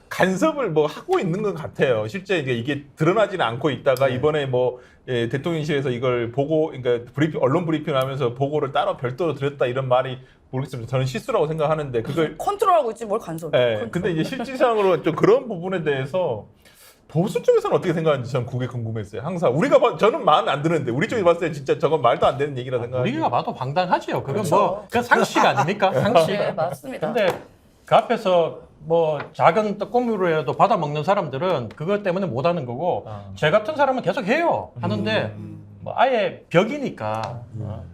간섭을 뭐 하고 있는 것 같아요. 실제 이게 드러나지는 않고 있다가 이번에 뭐 대통령실에서 이걸 보고 그러니까 언론 브리핑하면서 보고를 따로 별도로 드렸다 이런 말이 모르겠습니다. 저는 실수라고 생각하는데 그걸 컨트롤하고 있지 뭘 간섭해. 근데 이제 실질상으로 좀 그런 부분에 대해서 보수 쪽에서는 어떻게 생각하는지 저는 그게 궁금했어요. 항상 저는 마음에 안 드는데 우리 쪽이 봤을 때 진짜 저건 말도 안 되는 얘기라 생각하고 우리가 봐도 황당하지요. 그건 그렇죠. 뭐 그건 상식 아닙니까? 상식. 네, 맞습니다. 근데 그 앞에서 뭐 작은 떡고물이라도 받아 먹는 사람들은 그것 때문에 못 하는 거고 제 같은 사람은 계속 해요. 하는데 뭐 아예 벽이니까.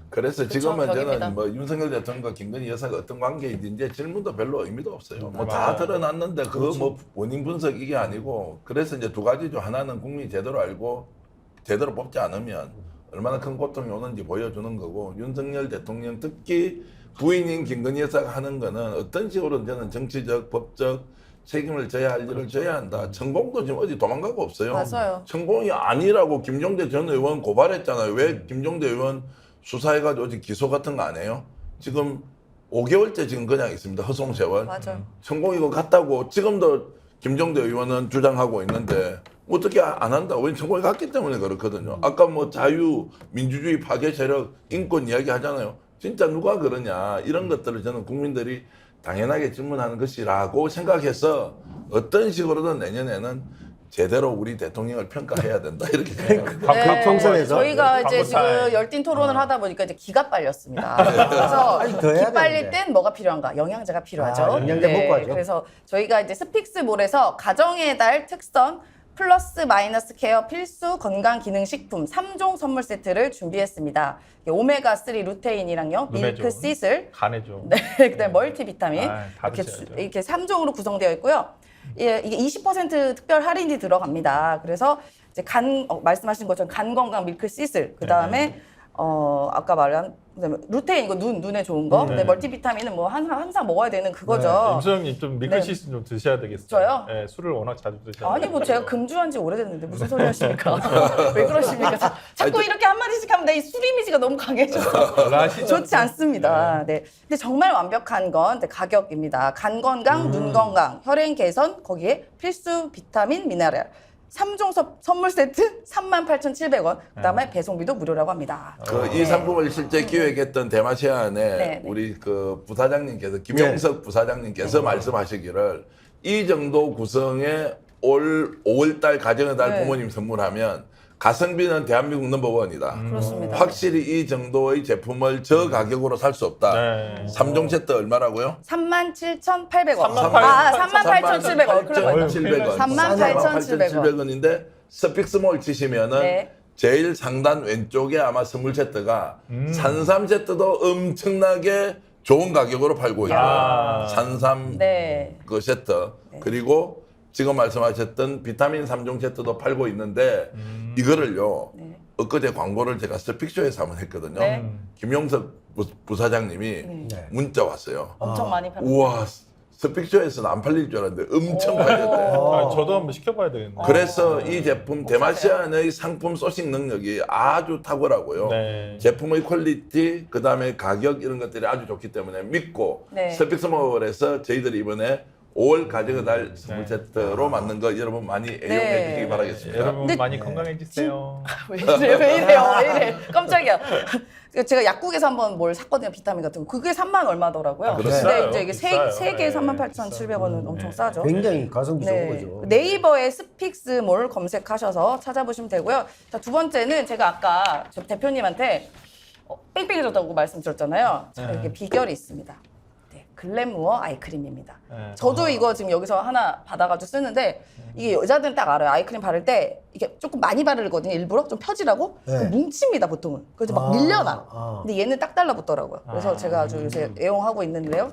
그래서 그쵸, 지금은 벽입니다. 저는 뭐 윤석열 대통령과 김건희 여사가 어떤 관계인지 질문도 별로 의미도 없어요. 뭐 다 맞아요. 드러났는데 그거 뭐 원인 분석 이게 아니고 그래서 이제 두 가지죠. 하나는 국민이 제대로 알고 제대로 뽑지 않으면 얼마나 큰 고통이 오는지 보여주는 거고 윤석열 대통령 특히 부인인 김건희 여사가 하는 거는 어떤 식으로든 저는 정치적, 법적 책임을 져야 할 일을 져야 한다. 천공도 지금 어디 도망가고 없어요. 맞아요. 천공이 아니라고 김종대 전 의원 고발했잖아요. 왜 김종대 의원 수사해가지고 아직 기소 같은 거 안 해요? 지금 5개월째 지금 그냥 있습니다. 허송세월. 맞아요. 천공 이거 갔다고 지금도 김종대 의원은 주장하고 있는데 어떻게 안 한다? 왜 천공이 갔기 때문에 그렇거든요. 아까 뭐 자유, 민주주의 파괴 세력, 인권 이야기 하잖아요. 진짜 누가 그러냐 이런 것들을 저는 국민들이 당연하게 질문하는 것이라고 생각해서 어떤 식으로든 내년에는 제대로 우리 대통령을 평가해야 된다 이렇게 생각합니다. 네, 총선에서? 저희가 이제 광고 지금 타임. 열띤 토론을 하다 보니까 이제 기가 빨렸습니다. 그래서 아니, 더 해야 기 빨릴 되는데. 땐 뭐가 필요한가? 영양제가 필요하죠. 영양제 먹고 하죠. 그래서 저희가 이제 스픽스몰에서 가정의 달 특선 플러스 마이너스 케어 필수 건강기능식품 3종 선물 세트를 준비했습니다. 오메가3 루테인이랑요, 눈에 밀크 좋은. 시슬, 간에 좀. 네, 그다음에 멀티비타민 다 이렇게, 드셔야죠. 이렇게 3종으로 구성되어 있고요. 예, 이게 20% 특별 할인이 들어갑니다. 그래서 이제 말씀하신 것처럼 간 건강 밀크 시슬, 그 다음에 아까 말한 그다음에 루테인 이거 눈에 좋은 거, 근데 멀티비타민은 뭐 항상 먹어야 되는 그거죠. 임수영님 좀 밀크시스 좀 드셔야 되겠어요. 저요? 네, 술을 워낙 자주 드셔요. 아니 뭐 제가 금주한 지 오래됐는데 무슨 소리 하십니까? 왜 그러십니까? 자꾸 이렇게 한마디씩 하면 내 이 술 이미지가 너무 강해져서 좋지 않습니다. 네. 근데 정말 완벽한 건 이제 가격입니다. 간 건강, 눈 건강, 혈행 개선, 거기에 필수 비타민, 미네랄. 3종 선물 세트 38,700원. 그다음에 배송비도 무료라고 합니다. 이 상품을 실제 기획했던 대마시안의 네. 우리 그 부사장님께서 김용석 부사장님께서 말씀하시기를 이 정도 구성의 올 5월달 가정의 달 네. 부모님 선물하면 가성비는 대한민국 넘버원이다. 그렇습니다. 확실히 이 정도의 제품을 저 가격으로 살 수 없다. 네. 3종 세트 얼마라고요? 37,800원. 38,700원. 38,700원. 38,700원. 38,700원인데 스픽스몰 치시면은 네. 제일 상단 왼쪽에 아마 선물 세트가 산삼 세트도 엄청나게 좋은 가격으로 팔고 있고 산삼 네. 그 세트 그리고 지금 말씀하셨던 비타민 3종 세트도 팔고 있는데 이거를요 엊그제 광고를 제가 스픽쇼에서 한번 했거든요. 네. 김용석 부사장님이 문자 왔어요. 엄청 많이 팔고. 우와 스픽쇼에서는 안 팔릴 줄 알았는데 엄청 팔렸대요. 아, 저도 한번 시켜봐야 되겠네요. 그래서 이 제품 대마시안의 상품 소싱 능력이 아주 탁월하고요. 네. 제품의 퀄리티, 그 다음에 가격 이런 것들이 아주 좋기 때문에 믿고 네. 스픽스몰에서 저희들이 이번에 5월 가정의 달 선물 세트로 만든 거 여러분 많이 애용해 주시기 바라겠습니다. 여러분 근데- 많이 건강해지세요. 왜 이래요? 왜 이래? 깜짝이야. 제가 약국에서 한번 뭘 샀거든요. 비타민 같은 거. 그게 3만 얼마더라고요. 그렇습니다. 근데 이제 이게 비싸요. 세 개에 네, 38,700원은 엄청 싸죠. 굉장히 가성비 좋은 네. 거죠. 네이버에 스픽스몰 검색하셔서 찾아보시면 되고요. 자, 두 번째는 제가 아까 저 대표님한테 뺑뺑해졌다고 말씀드렸잖아요. 자, 이게 비결이 있습니다. 네, 글램무어 아이크림입니다. 네. 저도 이거 지금 여기서 하나 받아가지고 쓰는데 이게 여자들은 딱 알아요. 아이크림 바를 때 이게 조금 많이 바르거든요. 일부러 좀 펴지라고 네. 그럼 뭉칩니다 보통은. 그래서 막 아, 밀려나. 아. 근데 얘는 딱 달라붙더라고요. 그래서 제가 아주 요새 애용하고 있는데요.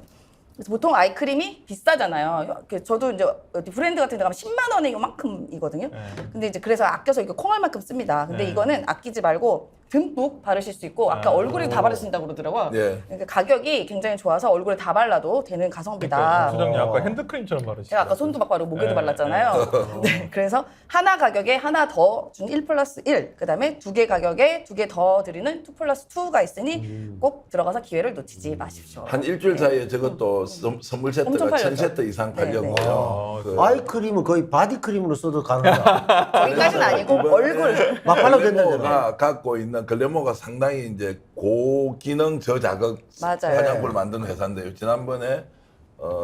그래서 보통 아이크림이 비싸잖아요. 저도 이제 어디 브랜드 같은 데 가면 10만 원에 이만큼이거든요. 근데 이제 그래서 아껴서 이거 콩알만큼 씁니다. 근데 네. 이거는 아끼지 말고 듬뿍 바르실 수 있고 아까 얼굴에 다 바르신다고 그러더라고요. 예. 그러니까 가격이 굉장히 좋아서 얼굴에 다 발라도 되는 가성비다. 부장님 아까 핸드크림처럼 바르시죠. 제가 아까 손도 막 바르고 목에도 네, 발랐잖아요. 네, 그래서 하나 가격에 하나 더 준 1+1, 그 다음에 두 개 가격에 두 개 더 드리는 2+2가 있으니 꼭 들어가서 기회를 놓치지 마십시오. 한 일주일 사이에 저것도 선물 세트가 엄청 팔렸죠. 1000세트 이상 네, 네. 팔렸고요. 그 아이크림은 거의 바디크림으로 써도 가능하다. 거기까지는 아니고 이번에 얼굴. 막 발라도 된다잖아요. 글래모가 갖고 있는 글래모가 상당히 이제 고기능 저자극 맞아요. 화장품을 만드는 회사인데요. 지난번에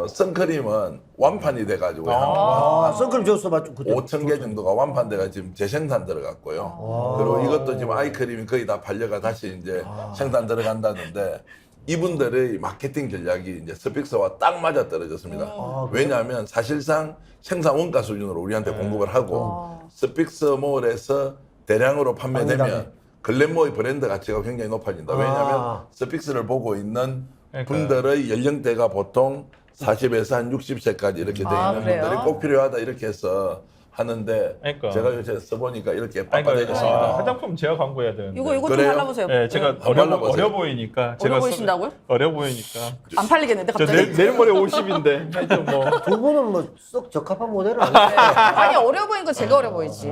선크림은 완판이 돼가지고 아, 선크림 저 써봤죠. 그때. 5천 개 정도가 완판돼가 지금 재생산 들어갔고요. 그리고 이것도 지금 아이크림이 거의 다 팔려가 다시 이제 생산 들어간다는데 이분들의 마케팅 전략이 이제 스픽스와 딱 맞아 떨어졌습니다. 왜냐하면 사실상 생산 원가 수준으로 우리한테 공급을 하고 스픽스몰에서 대량으로 판매되면 판매량이. 글램모의 브랜드 가치가 굉장히 높아진다. 왜냐하면 스픽스를 보고 있는 그러니까요. 분들의 연령대가 보통 40에서 한 60세까지 이렇게 돼 있는 그래요? 분들이 꼭 필요하다 이렇게 해서 하는데 그러니까. 제가 요새 써보니까 이렇게 아니, 그러니까 빡빡해졌습니다. 화장품 제가 광고해야 되는데. 이거 좀 그래요? 발라보세요. 네, 제가 한번 발라보세요. 어려 보이니까. 어려 보이신다고요? 어려 보이니까. 안 팔리겠는데 저 갑자기? 내일 모레 50인데. 하여튼 뭐. 두 분은 뭐 썩 적합한 모델은 아니에요. 아니 어려 보이는 건 제가 어려 보이지.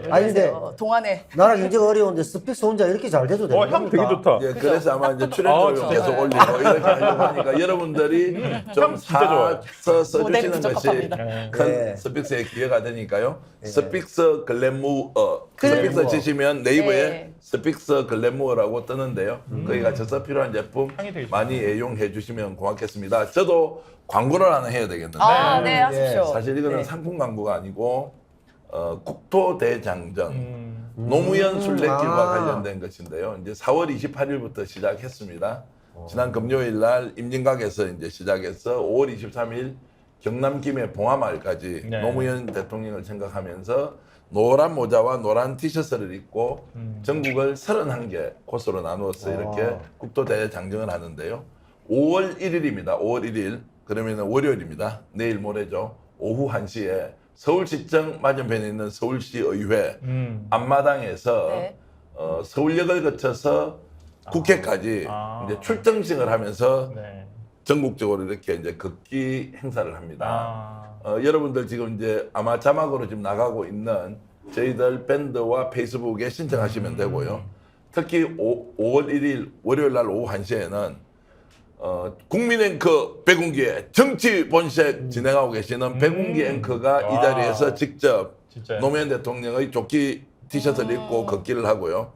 아니, 근데- 동안에 나랑 굉장히 어려운데 스픽스 혼자 이렇게 잘 돼도 되는 향 되게 좋다. 예, 그래서 아마 이제 출연료를 진짜. 계속 올리고 이렇게 하려고 하니까 여러분들이 좀 진짜 좋아요. 사서 모델이 써주시는 것이 부족합니다. 큰 네. 스픽스의 기회가 되니까요. 스픽스 글램무어 글램무어. 스픽스 치시면 네이버에 네. 스픽스 글램무어라고 뜨는데요. 거기가 저서 필요한 제품 향이 되게 많이 애용해 주시면 고맙겠습니다. 저도 광고를 하나 해야 되겠는데 네, 하십시오. 사실 이거는 네. 상품 광고가 아니고 국토대장정 노무현 순례길과 아. 관련된 것인데요. 이제 4월 28일부터 시작했습니다. 지난 금요일 날 임진각에서 이제 시작해서 5월 23일 경남 김해 봉화마을까지 네. 노무현 대통령을 생각하면서 노란 모자와 노란 티셔츠를 입고 전국을 31개 코스로 나누어서 이렇게 국도대회 장정을 하는데요. 5월 1일입니다. 5월 1일. 그러면 월요일입니다. 내일 모레죠. 오후 1시에 서울시청 맞은편에 있는 서울시의회 앞마당에서 네. 서울역을 거쳐서 국회까지 이제 출정식을 하면서 네. 전국적으로 이렇게 이제 걷기 행사를 합니다. 여러분들 지금 이제 아마 자막으로 지금 나가고 있는 저희들 밴드와 페이스북에 신청하시면 되고요. 특히 5월 1일 월요일 날 오후 1시에는 국민 앵커 백운기의 정치 본색 진행하고 계시는 백운기 앵커가 이 자리에서 직접 진짜요? 노무현 대통령의 조끼 티셔츠를 입고 걷기를 하고요.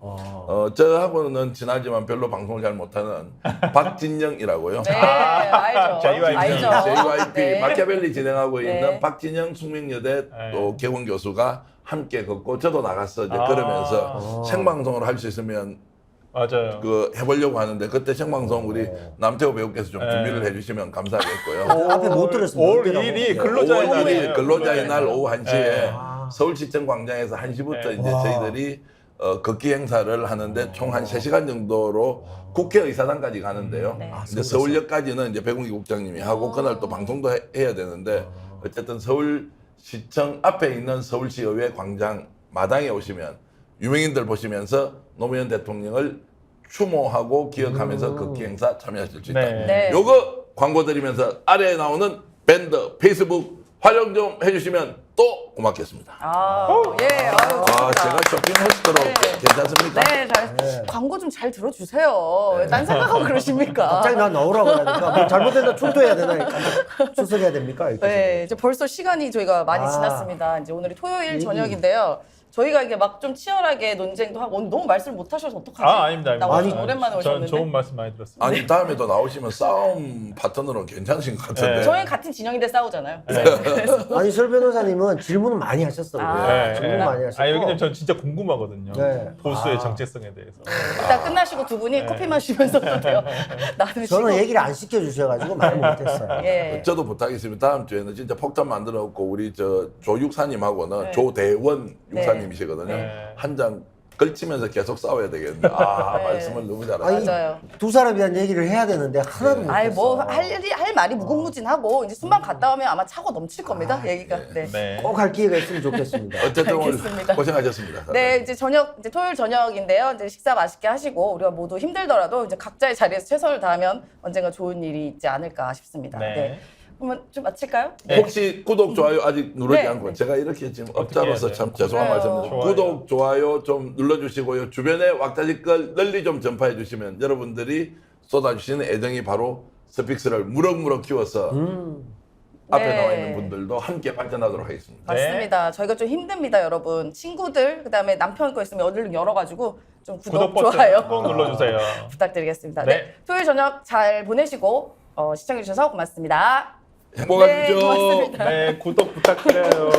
저하고는 친하지만 별로 방송을 잘 못하는 박진영이라고요. 네, 알죠. JYP. 알죠. JYP 네. 마키아벨리 진행하고 네. 있는 박진영 숙명여대 또 개원 교수가 함께 걷고 저도 나가서 이제 걸으면서 생방송을 할 수 있으면 맞아요. 그 해보려고 하는데 그때 생방송 우리 남태호 배우께서 좀 준비를 해주시면 감사하겠고요. 앞에 못 들었습니다. 5월 어디라고? 1일이 5월 근로자의 1일 날이에요. 근로자의 날 오후 1시에 네. 서울시청 광장에서 1시부터 네. 이제 저희들이 걷기 행사를 하는데 총 한 3시간 정도로 국회의사당까지 가는데요. 네. 이제 서울역까지는 이제 백운기 국장님이 하고 그날 또 방송도 해야 되는데 어쨌든 서울시청 앞에 있는 서울시의회 광장 마당에 오시면 유명인들 보시면서 노무현 대통령을 추모하고 기억하면서 걷기 행사 참여하실 수 있다. 네. 네. 요거 광고 드리면서 아래에 나오는 밴드, 페이스북 활용 좀 해주시면 또 고맙겠습니다. 예. 아유, 아, 제가 쇼핑 호스트로 네. 괜찮습니까? 네, 광고 좀 잘 들어주세요. 왜 딴 생각하고 그러십니까? 갑자기 나 나오라고 하니까 뭐 잘못된다 출두해야 되나? 출석해야 됩니까? 이렇게. 네, 이제 벌써 시간이 저희가 많이 지났습니다. 이제 오늘이 토요일 저녁인데요. 저희가 이게 막 좀 치열하게 논쟁도 하고 오늘 너무 말씀을 못 하셔서 어떡하지? 아닙니다. 나 오늘 아니, 오랜만에 저는 오셨는데. 좋은 말씀 많이 들었습니다. 아니 다음에도 나오시면 싸움 파트너는 괜찮으신 것 같은데. 네. 저희는 같은 진영인데 싸우잖아요. 네. 아니 설 변호사님은 질문을 많이 하셨어요. 아, 질문 네. 많이 하셨고. 왜냐면 저는 진짜 궁금하거든요. 네. 보수의 아. 정체성에 대해서. 일단 끝나시고 두 분이 커피 마시면서 또 돼요. 나누시고. 저는 얘기를 안 시켜주셔가지고 말 못했어요. 예. 저도 부탁있습니다. 다음 주에는 진짜 폭탄 만들어갖고 우리 저 조육사님하고는 네. 조대원 네. 육사님이시거든요. 네. 한 장 걸치면서 계속 싸워야 되겠는데 아 네. 말씀을 너무 잘하시네. 아니, 맞아요. 두 사람에 대한 얘기를 해야 되는데 하나도 못했어. 아이 할 말이 무궁무진하고 이제 순방 갔다 오면 아마 차고 넘칠 겁니다. 얘기가. 네. 네. 꼭 할 기회가 있으면 좋겠습니다. 어쨌든 오늘 알겠습니다. 고생하셨습니다. 네, 이제 이제 토요일 저녁인데요. 이제 식사 맛있게 하시고 우리가 모두 힘들더라도 이제 각자의 자리에서 최선을 다하면 언젠가 좋은 일이 있지 않을까 싶습니다. 네. 네. 그러면 좀 마칠까요? 네. 혹시 구독, 좋아요 아직 누르지 네. 않고 제가 이렇게 지금 어떻게 업자로서 해야 참 돼요? 죄송한 좋아요. 말씀드립니다. 좋아요. 구독, 좋아요 좀 눌러주시고요. 주변에 왁자지껄 널리 좀 전파해 주시면 여러분들이 쏟아주시는 애정이 바로 스픽스를 무럭무럭 키워서 앞에 네. 나와 있는 분들도 함께 발전하도록 하겠습니다. 네. 맞습니다. 저희가 좀 힘듭니다, 여러분. 친구들, 그다음에 남편 거 있으면 얼른 열어가지고 좀 구독 구독, 버튼 좋아요 꼭 눌러주세요. 부탁드리겠습니다. 네. 네. 토요일 저녁 잘 보내시고 시청해주셔서 고맙습니다. 행복하십시오. 네, 고맙습니다. 네, 구독 부탁드려요.